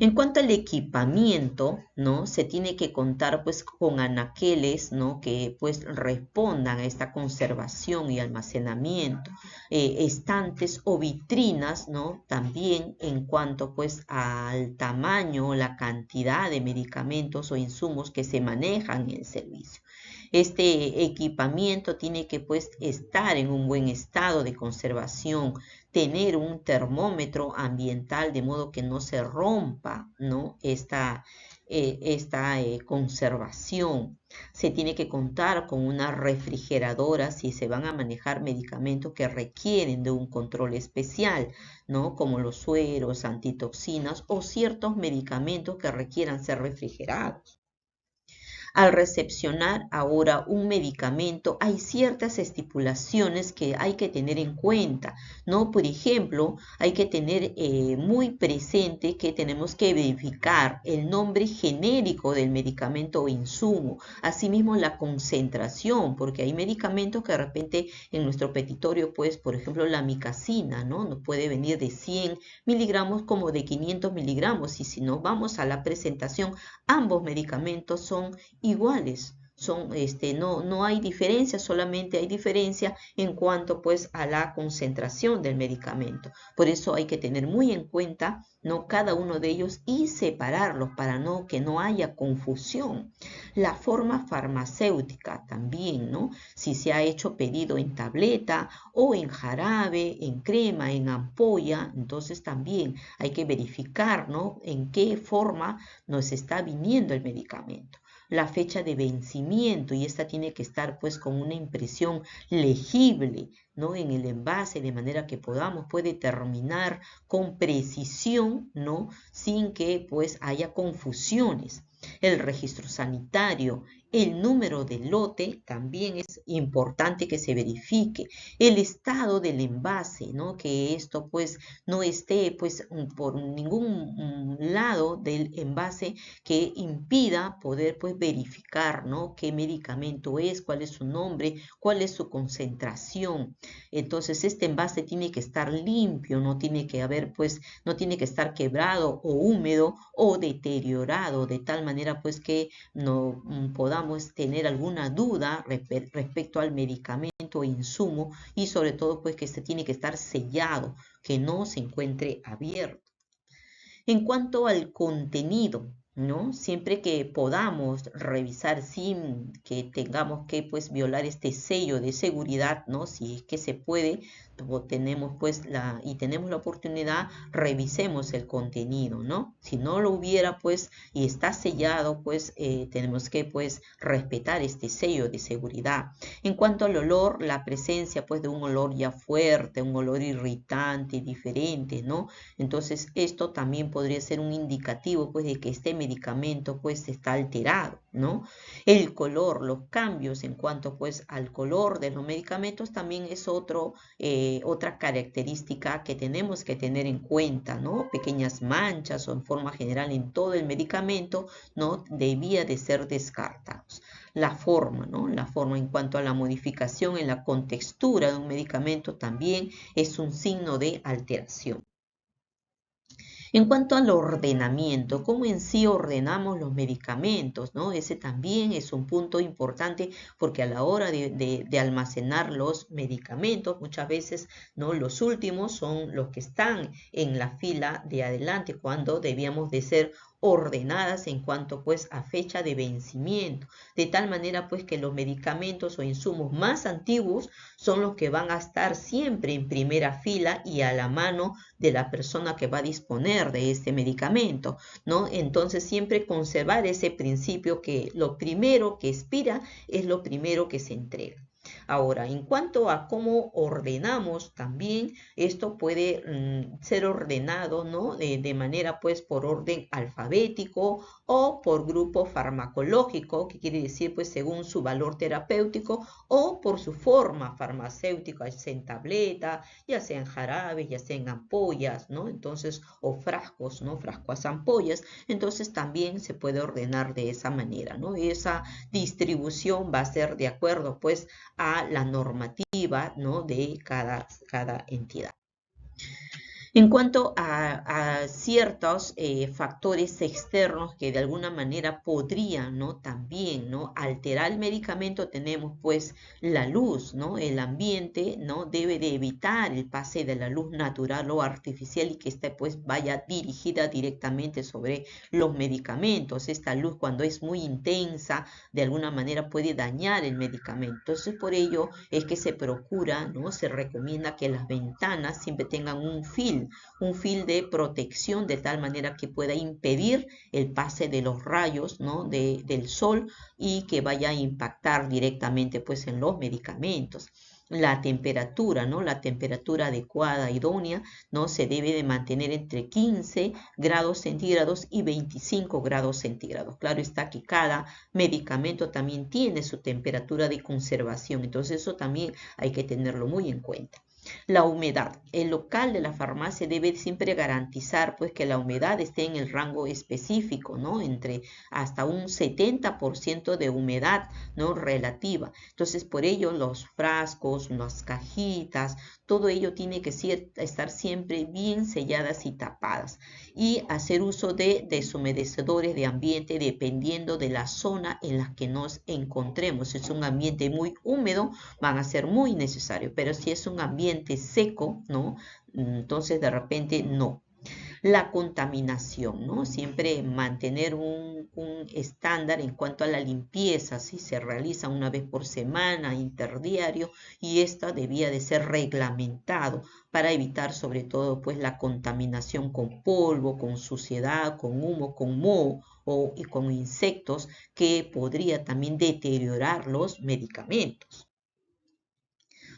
S1: En cuanto al equipamiento, ¿no? Se tiene que contar pues con anaqueles, ¿no? Que pues respondan a esta conservación y almacenamiento, estantes o vitrinas, ¿no? También en cuanto pues al tamaño, la cantidad de medicamentos o insumos que se manejan en el servicio. Este equipamiento tiene que pues estar en un buen estado de conservación, tener un termómetro ambiental de modo que no se rompa, ¿no? esta conservación. Se tiene que contar con una refrigeradora si se van a manejar medicamentos que requieren de un control especial, ¿no? Como los sueros, antitoxinas o ciertos medicamentos que requieran ser refrigerados. Al recepcionar ahora un medicamento, hay ciertas estipulaciones que hay que tener en cuenta, ¿no? Por ejemplo, hay que tener muy presente que tenemos que verificar el nombre genérico del medicamento o insumo, asimismo la concentración, porque hay medicamentos que de repente en nuestro petitorio, pues, por ejemplo, la micacina, ¿no? Nos puede venir de 100 miligramos como de 500 miligramos, y si nos vamos a la presentación, ambos medicamentos son iguales, no hay diferencia, solamente hay diferencia en cuanto pues a la concentración del medicamento. Por eso hay que tener muy en cuenta, ¿no?, cada uno de ellos y separarlos para que no haya confusión. La forma farmacéutica también, ¿no? Si se ha hecho pedido en tableta o en jarabe, en crema, en ampolla, entonces también hay que verificar, ¿no?, en qué forma nos está viniendo el medicamento. La fecha de vencimiento, y esta tiene que estar pues con una impresión legible, ¿no?, en el envase, de manera que podamos pues determinar con precisión, ¿no?, sin que pues haya confusiones. El registro sanitario, el número de lote también es importante que se verifique. El estado del envase, ¿no?, que esto pues no esté pues por ningún lado del envase que impida poder pues verificar, ¿no?, qué medicamento es, cuál es su nombre, cuál es su concentración. Entonces este envase tiene que estar limpio, no tiene que haber pues, no tiene que estar quebrado o húmedo o deteriorado, de tal manera pues que no podamos tener alguna duda respecto al medicamento o insumo, y sobre todo pues que este tiene que estar sellado, que no se encuentre abierto. En cuanto al contenido, ¿no?, siempre que podamos revisar sin que tengamos que pues violar este sello de seguridad, ¿no?, si es que se puede, tenemos pues tenemos la oportunidad, revisemos el contenido, ¿no? Si no lo hubiera pues y está sellado, pues tenemos que pues respetar este sello de seguridad. En cuanto al olor, la presencia pues de un olor ya fuerte, un olor irritante, diferente, ¿no? Entonces esto también podría ser un indicativo pues de que este medicamento pues está alterado, ¿no? El color, los cambios en cuanto pues al color de los medicamentos también es otra característica que tenemos que tener en cuenta, ¿no? Pequeñas manchas o en forma general en todo el medicamento, ¿no?, debía de ser descartados. La forma, ¿no? La forma en cuanto a la modificación en la contextura de un medicamento también es un signo de alteración. En cuanto al ordenamiento, cómo en sí ordenamos los medicamentos, ¿no? Ese también es un punto importante, porque a la hora de almacenar los medicamentos, muchas veces, ¿no?, los últimos son los que están en la fila de adelante, cuando debíamos de ser ordenadas en cuanto pues a fecha de vencimiento, de tal manera pues que los medicamentos o insumos más antiguos son los que van a estar siempre en primera fila y a la mano de la persona que va a disponer de este medicamento, ¿no? Entonces siempre conservar ese principio que lo primero que expira es lo primero que se entrega. Ahora, en cuanto a cómo ordenamos, también esto puede ser ordenado, ¿no?, de manera pues por orden alfabético o por grupo farmacológico, que quiere decir pues según su valor terapéutico, o por su forma farmacéutica, ya sea en tableta, ya sea en jarabes, ya sea en ampollas, ¿no? Entonces, o frascos, ¿no? Frascos ampollas. Entonces también se puede ordenar de esa manera, ¿no? Y esa distribución va a ser de acuerdo pues a la normativa, ¿no?, de cada entidad. En cuanto a ciertos factores externos que de alguna manera podrían, ¿no?, también, ¿no?, alterar el medicamento, tenemos pues la luz, ¿no? El ambiente, ¿no?, debe de evitar el pase de la luz natural o artificial y que ésta pues vaya dirigida directamente sobre los medicamentos. Esta luz, cuando es muy intensa, de alguna manera puede dañar el medicamento. Entonces por ello es que se procura, ¿no?, se recomienda que las ventanas siempre tengan un filtro, un film de protección de tal manera que pueda impedir el pase de los rayos, ¿no? del sol y que vaya a impactar directamente pues en los medicamentos. La temperatura, ¿no? La temperatura adecuada, idónea, ¿no? Se debe de mantener entre 15 grados centígrados y 25 grados centígrados. Claro está que cada medicamento también tiene su temperatura de conservación, entonces eso también hay que tenerlo muy en cuenta. La humedad. El local de la farmacia debe siempre garantizar pues que la humedad esté en el rango específico, ¿no? Entre hasta un 70% de humedad, ¿no? Relativa. Entonces, por ello los frascos, las cajitas, todo ello tiene que estar siempre bien selladas y tapadas. Y hacer uso de deshumedecedores de ambiente dependiendo de la zona en la que nos encontremos. Si es un ambiente muy húmedo, van a ser muy necesarios, pero si es un ambiente seco, ¿no? Entonces de repente no. La contaminación, ¿no? Siempre mantener un estándar en cuanto a la limpieza, si se realiza una vez por semana, interdiario, y esta debía de ser reglamentado para evitar sobre todo pues la contaminación con polvo, con suciedad, con humo, con moho y con insectos que podría también deteriorar los medicamentos.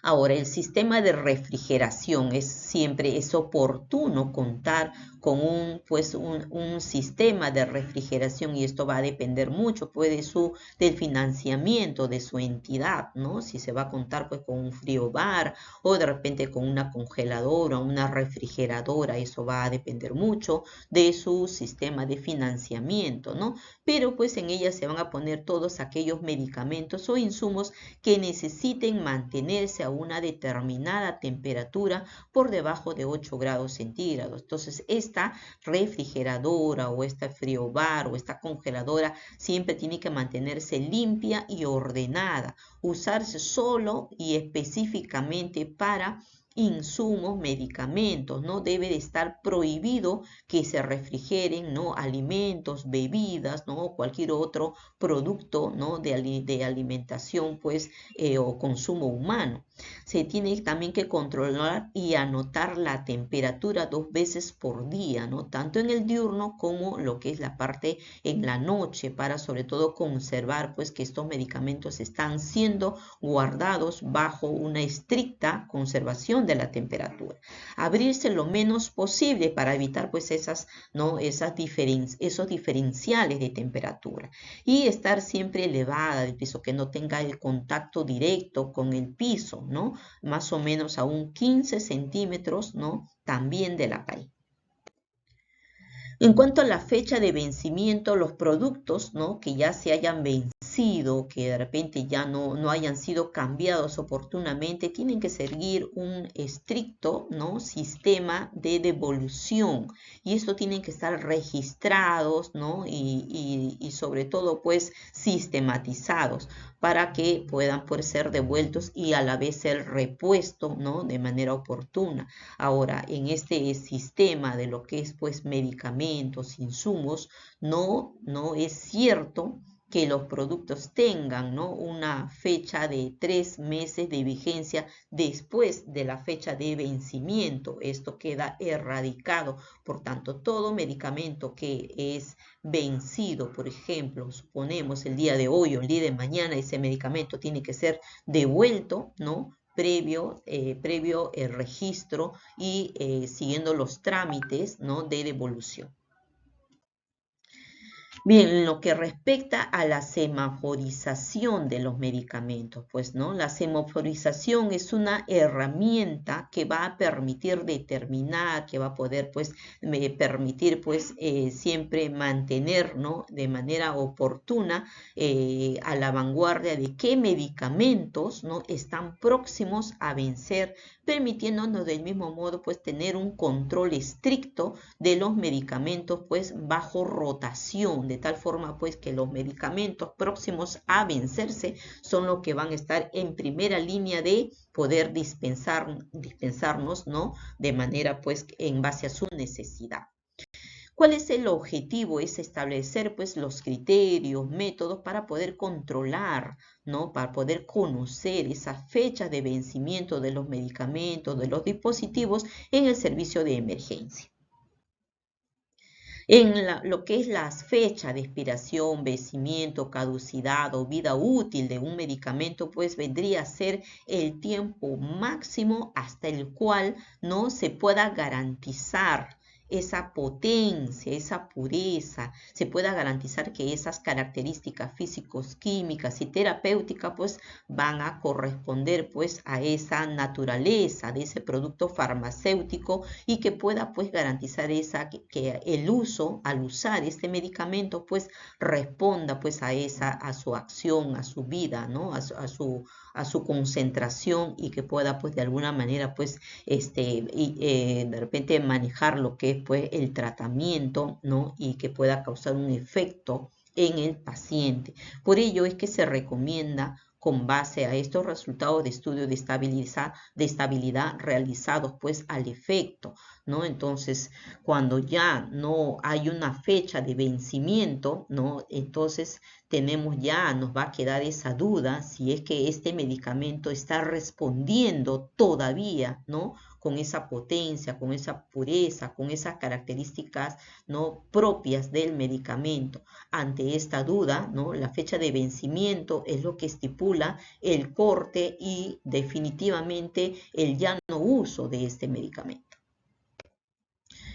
S1: Ahora, el sistema de refrigeración siempre es oportuno contar con un sistema de refrigeración y esto va a depender mucho pues del financiamiento de su entidad, ¿no? Si se va a contar pues con un frigobar o de repente con una congeladora o una refrigeradora, eso va a depender mucho de su sistema de financiamiento, ¿no? Pero pues en ella se van a poner todos aquellos medicamentos o insumos que necesiten mantenerse a una determinada temperatura por debajo de 8 grados centígrados. Entonces, esta refrigeradora o esta frigobar o esta congeladora siempre tiene que mantenerse limpia y ordenada, usarse solo y específicamente para insumos, medicamentos, ¿no? Debe de estar prohibido que se refrigeren, ¿no? Alimentos, bebidas, ¿no? Cualquier otro producto, ¿no? de alimentación, pues, o consumo humano. Se tiene también que controlar y anotar la temperatura 2 veces por día, ¿no? Tanto en el diurno como lo que es la parte en la noche, para sobre todo conservar, pues, que estos medicamentos están siendo guardados bajo una estricta conservación de la temperatura. Abrirse lo menos posible para evitar pues esos diferenciales de temperatura y estar siempre elevada del piso, que no tenga el contacto directo con el piso, ¿no? Más o menos a un 15 centímetros, ¿no? También de la pared. En cuanto a la fecha de vencimiento, los productos, ¿no? Que ya se hayan vencido, que de repente ya no hayan sido cambiados oportunamente, tienen que seguir un estricto, ¿no? Sistema de devolución. Y esto tienen que estar registrados, ¿no? Y sobre todo, pues, sistematizados para que puedan ser devueltos y a la vez ser repuestos, ¿no? De manera oportuna. Ahora, en este sistema de lo que es pues medicamentos, insumos, no es cierto que los productos tengan, ¿no? Una fecha de 3 meses de vigencia después de la fecha de vencimiento. Esto queda erradicado. Por tanto, todo medicamento que es vencido, por ejemplo, suponemos el día de hoy o el día de mañana, ese medicamento tiene que ser devuelto, ¿no? Previo el registro y siguiendo los trámites, ¿no? de devolución. Bien, en lo que respecta a la semaforización de los medicamentos, pues, ¿no? La semaforización es una herramienta que va a permitir determinar, que va a poder, pues, permitir, pues, siempre mantener, ¿no? De manera oportuna a la vanguardia de qué medicamentos, ¿no? Están próximos a vencer, permitiéndonos del mismo modo, pues, tener un control estricto de los medicamentos, pues, bajo rotación, de tal forma pues que los medicamentos próximos a vencerse son los que van a estar en primera línea de poder dispensarnos, ¿no? De manera pues en base a su necesidad. ¿Cuál es el objetivo? Es establecer pues los criterios, métodos para poder controlar, ¿no? Para poder conocer esas fechas de vencimiento de los medicamentos, de los dispositivos en el servicio de emergencia. Lo que es las fechas de expiración, vencimiento, caducidad o vida útil de un medicamento, pues vendría a ser el tiempo máximo hasta el cual no se pueda garantizar esa potencia, esa pureza, se pueda garantizar que esas características físicos, químicas y terapéuticas pues van a corresponder pues a esa naturaleza de ese producto farmacéutico y que pueda pues garantizar que el uso, al usar este medicamento pues responda pues a su acción, a su vida, ¿no? A su concentración y que pueda pues de alguna manera pues de repente manejar lo que es pues el tratamiento, ¿no? Y que pueda causar un efecto en el paciente. Por ello es que se recomienda con base a estos resultados de estudio de estabilidad realizados pues al efecto, ¿no? Entonces, cuando ya no hay una fecha de vencimiento, ¿no? Entonces nos va a quedar esa duda si es que este medicamento está respondiendo todavía, ¿no? Con esa potencia, con esa pureza, con esas características, ¿no? Propias del medicamento. Ante esta duda, ¿no? La fecha de vencimiento es lo que estipula el corte y definitivamente el ya no uso de este medicamento.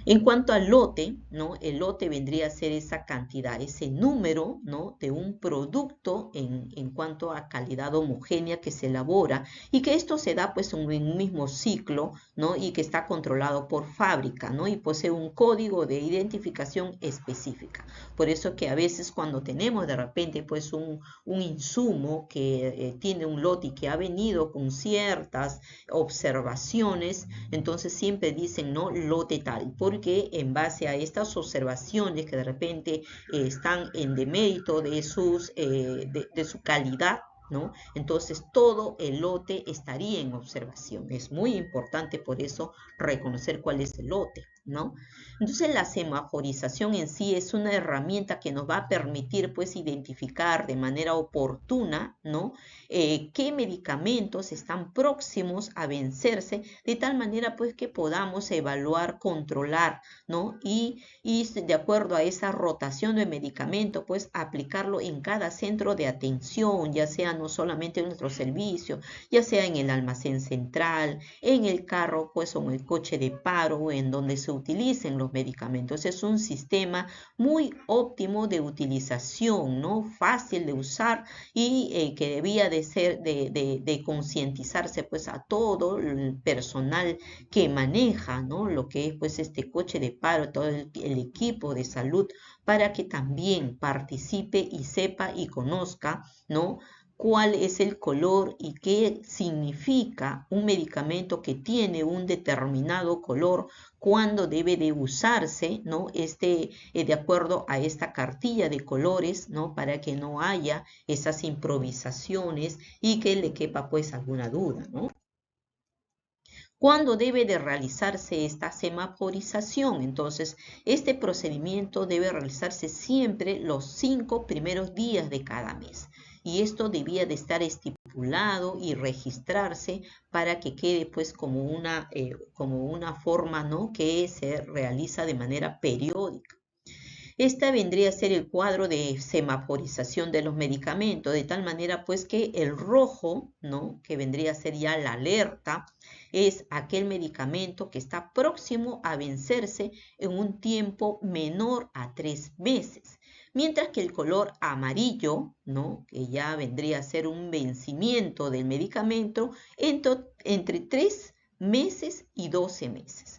S1: En cuanto al lote, ¿no? El lote vendría a ser esa cantidad, ese número, ¿no? De un producto en cuanto a calidad homogénea que se elabora y que esto se da pues en un mismo ciclo, ¿no? Y que está controlado por fábrica, ¿no? Y posee un código de identificación específica. Por eso que a veces cuando tenemos de repente pues un insumo que tiene un lote y que ha venido con ciertas observaciones, entonces siempre dicen, ¿no? Lote tal, porque en base a estas observaciones que de repente están en demérito de su calidad, ¿no? Entonces todo el lote estaría en observación. Es muy importante por eso reconocer cuál es el lote, ¿no? Entonces la semaforización en sí es una herramienta que nos va a permitir pues identificar de manera oportuna, ¿no? Qué medicamentos están próximos a vencerse de tal manera pues que podamos evaluar, controlar, ¿no? Y de acuerdo a esa rotación de medicamento pues aplicarlo en cada centro de atención, ya sea no solamente en nuestro servicio, ya sea en el almacén central, en el carro pues o en el coche de paro en donde se utilicen los medicamentos. Es un sistema muy óptimo de utilización, ¿no? Fácil de usar y que debía de ser de concientizarse pues a todo el personal que maneja, ¿no? Lo que es pues este coche de paro, todo el equipo de salud, para que también participe y sepa y conozca, ¿no? Cuál es el color y qué significa un medicamento que tiene un determinado color, cuándo debe de usarse, ¿no? De acuerdo a esta cartilla de colores, ¿no? Para que no haya esas improvisaciones y que le quepa pues alguna duda, ¿no? ¿Cuándo debe de realizarse esta semaforización? Entonces, este procedimiento debe realizarse siempre los 5 primeros días de cada mes. Y esto debía de estar estipulado y registrarse para que quede pues como una forma, ¿no? Que se realiza de manera periódica. Esta vendría a ser el cuadro de semaforización de los medicamentos, de tal manera pues que el rojo, ¿no? Que vendría a ser ya la alerta, es aquel medicamento que está próximo a vencerse en un tiempo menor a 3 meses. Mientras que el color amarillo, ¿no? Que ya vendría a ser un vencimiento del medicamento entre 3 meses y 12 meses.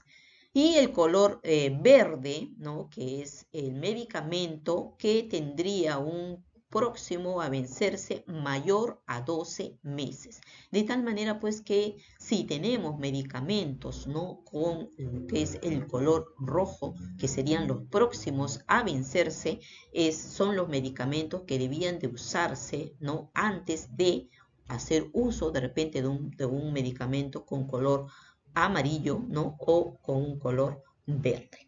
S1: Y el color verde, ¿no? Que es el medicamento que tendría un próximo a vencerse mayor a 12 meses. De tal manera pues que si tenemos medicamentos, ¿no? Con lo que es el color rojo, que serían los próximos a vencerse, son los medicamentos que debían de usarse, ¿no? Antes de hacer uso de repente de un medicamento con color amarillo, ¿no? O con un color verde.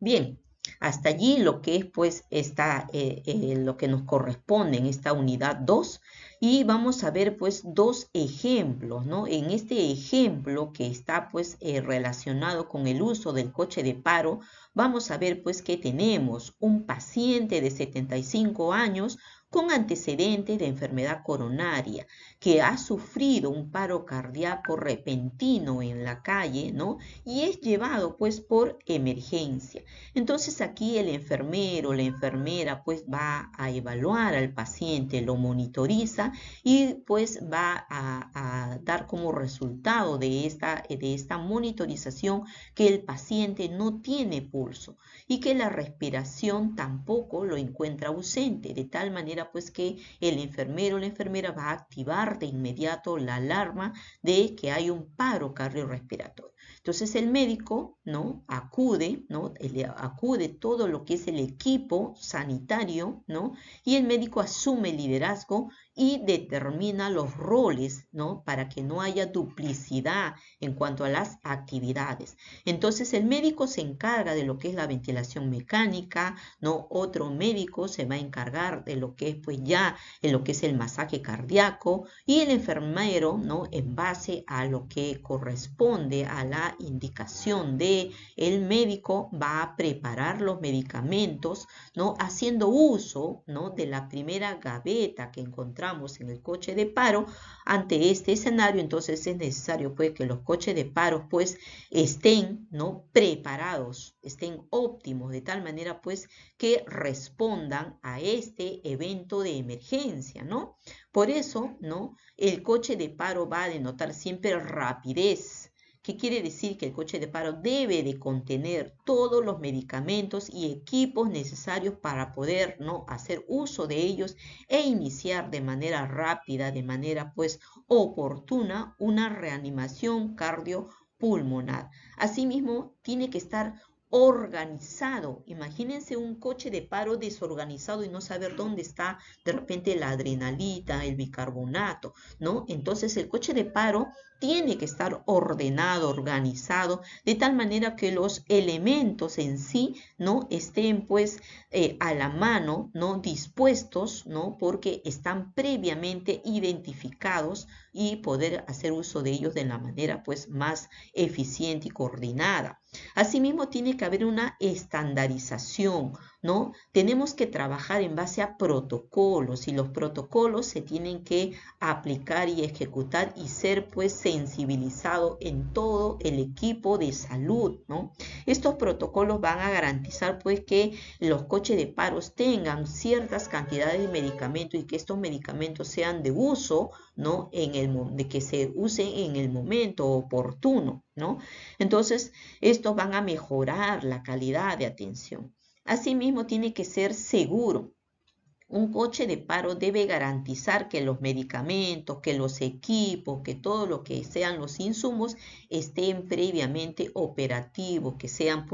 S1: Bien, hasta allí lo que es pues lo que nos corresponde en esta unidad 2 y vamos a ver pues dos ejemplos, ¿no? En este ejemplo que está pues relacionado con el uso del coche de paro, vamos a ver pues que tenemos un paciente de 75 años con antecedentes de enfermedad coronaria, que ha sufrido un paro cardíaco repentino en la calle, ¿no? Y es llevado pues por emergencia. Entonces aquí el enfermero, la enfermera pues va a evaluar al paciente, lo monitoriza y pues va a dar como resultado de esta monitorización que el paciente no tiene pulso y que la respiración tampoco lo encuentra ausente, de tal manera pues que el enfermero o la enfermera va a activar de inmediato la alarma de que hay un paro cardiorrespiratorio. Entonces el médico, ¿no? Acude todo lo que es el equipo sanitario, ¿no? Y el médico asume el liderazgo y determina los roles, ¿no? Para que no haya duplicidad en cuanto a las actividades. Entonces el médico se encarga de lo que es la ventilación mecánica, ¿no? Otro médico se va a encargar de lo que es pues ya en lo que es el masaje cardíaco y el enfermero, ¿no? En base a lo que corresponde a la indicación de el médico va a preparar los medicamentos, ¿no? Haciendo uso, ¿no? De la primera gaveta que encontramos en el coche de paro. Ante este escenario, entonces es necesario pues que los coches de paro pues estén, ¿no? Preparados, estén óptimos, de tal manera pues que respondan a este evento de emergencia, ¿no? Por eso, ¿no? El coche de paro va a denotar siempre rapidez. ¿Qué quiere decir? Que el coche de paro debe de contener todos los medicamentos y equipos necesarios para poder, ¿no? Hacer uso de ellos e iniciar de manera rápida, de manera pues oportuna, una reanimación cardiopulmonar. Asimismo, tiene que estar organizado. Imagínense un coche de paro desorganizado y no saber dónde está de repente la adrenalina, el bicarbonato, ¿no? Entonces el coche de paro tiene que estar ordenado, organizado, de tal manera que los elementos en sí, ¿no? Estén pues a la mano, ¿no? Dispuestos, ¿no? Porque están previamente identificados y poder hacer uso de ellos de la manera pues más eficiente y coordinada. Asimismo, tiene que haber una estandarización, ¿no? Tenemos que trabajar en base a protocolos y los protocolos se tienen que aplicar y ejecutar y ser pues sensibilizado en todo el equipo de salud, ¿no? Estos protocolos van a garantizar pues que los coches de paros tengan ciertas cantidades de medicamentos y que estos medicamentos sean de uso, ¿no? De que se usen en el momento oportuno, ¿no? Entonces, estos van a mejorar la calidad de atención. Asimismo, tiene que ser seguro. Un coche de paro debe garantizar que los medicamentos, que los equipos, que todo lo que sean los insumos estén previamente operativos, que sean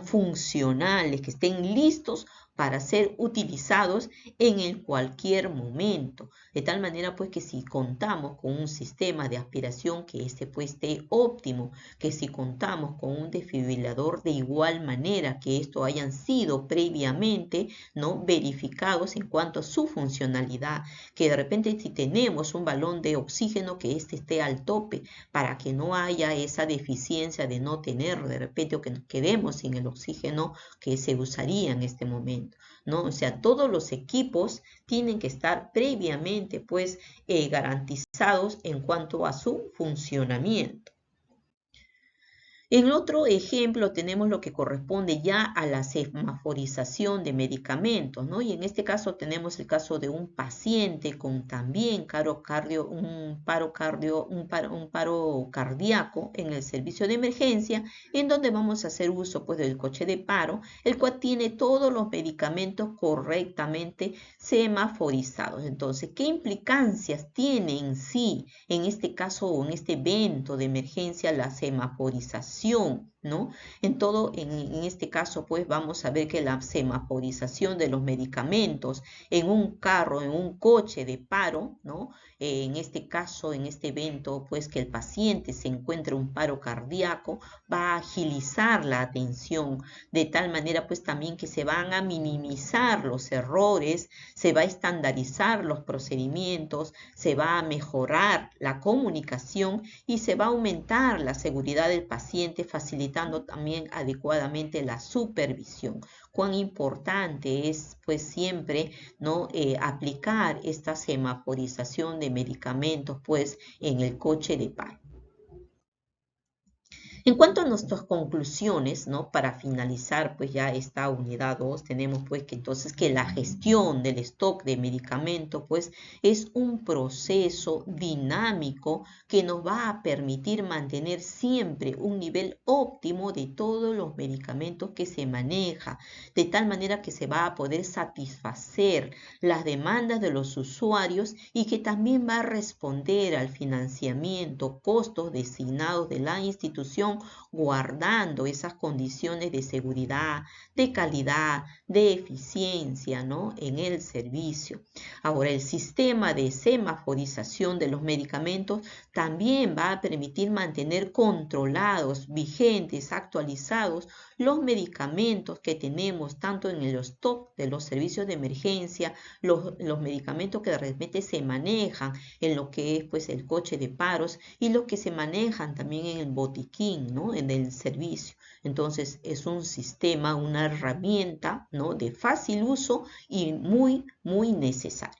S1: funcionales, que estén listos para ser utilizados en cualquier momento. De tal manera pues que si contamos con un sistema de aspiración que pues esté óptimo, que si contamos con un desfibrilador de igual manera, que esto hayan sido previamente, ¿no? Verificados en cuanto a su funcionalidad, que de repente si tenemos un balón de oxígeno que éste esté al tope para que no haya esa deficiencia de no tener de repente o que nos quedemos sin el oxígeno que se usaría en este momento, ¿no? O sea, todos los equipos tienen que estar previamente pues garantizados en cuanto a su funcionamiento. En otro ejemplo tenemos lo que corresponde ya a la semaforización de medicamentos, ¿no? Y en este caso tenemos el caso de un paciente con también un paro cardíaco en el servicio de emergencia, en donde vamos a hacer uso pues del coche de paro, el cual tiene todos los medicamentos correctamente semaforizados. Entonces, ¿qué implicancias tiene en sí, en este caso o en este evento de emergencia, la semaforización? ¿No? En este caso, pues vamos a ver que la semaforización de los medicamentos en un carro, en un coche de paro, ¿no? en este caso, en este evento, pues que el paciente se encuentre un paro cardíaco, va a agilizar la atención de tal manera pues también que se van a minimizar los errores, se va a estandarizar los procedimientos, se va a mejorar la comunicación y se va a aumentar la seguridad del paciente, facilitando también adecuadamente la supervisión. Cuán importante es pues siempre no aplicar esta semaforización de medicamentos pues en el coche de paro. En cuanto a nuestras conclusiones, ¿no? Para finalizar, pues ya esta unidad 2, tenemos pues que entonces que la gestión del stock de medicamentos, pues es un proceso dinámico que nos va a permitir mantener siempre un nivel óptimo de todos los medicamentos que se maneja, de tal manera que se va a poder satisfacer las demandas de los usuarios y que también va a responder al financiamiento, costos designados de la institución, guardando esas condiciones de seguridad, de calidad, de eficiencia, ¿no? En el servicio. Ahora, el sistema de semaforización de los medicamentos también va a permitir mantener controlados, vigentes, actualizados los medicamentos que tenemos tanto en el stock de los servicios de emergencia, los medicamentos que de repente se manejan en lo que es pues el coche de paros y los que se manejan también en el botiquín, ¿no? En el servicio. Entonces es un sistema, una herramienta, ¿no? De fácil uso y muy, muy necesario.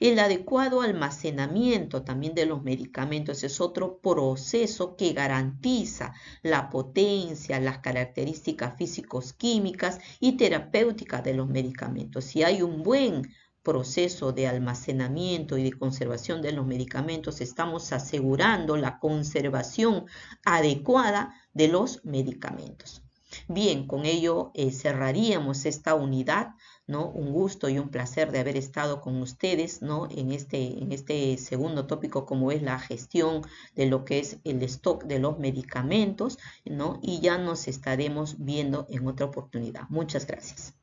S1: El adecuado almacenamiento también de los medicamentos es otro proceso que garantiza la potencia, las características físicos-químicas y terapéuticas de los medicamentos. Si hay un buen proceso de almacenamiento y de conservación de los medicamentos, estamos asegurando la conservación adecuada de los medicamentos. Bien, con ello cerraríamos esta unidad, ¿no? Un gusto y un placer de haber estado con ustedes, ¿no? En este segundo tópico, como es la gestión de lo que es el stock de los medicamentos, ¿no? Y ya nos estaremos viendo en otra oportunidad. Muchas gracias.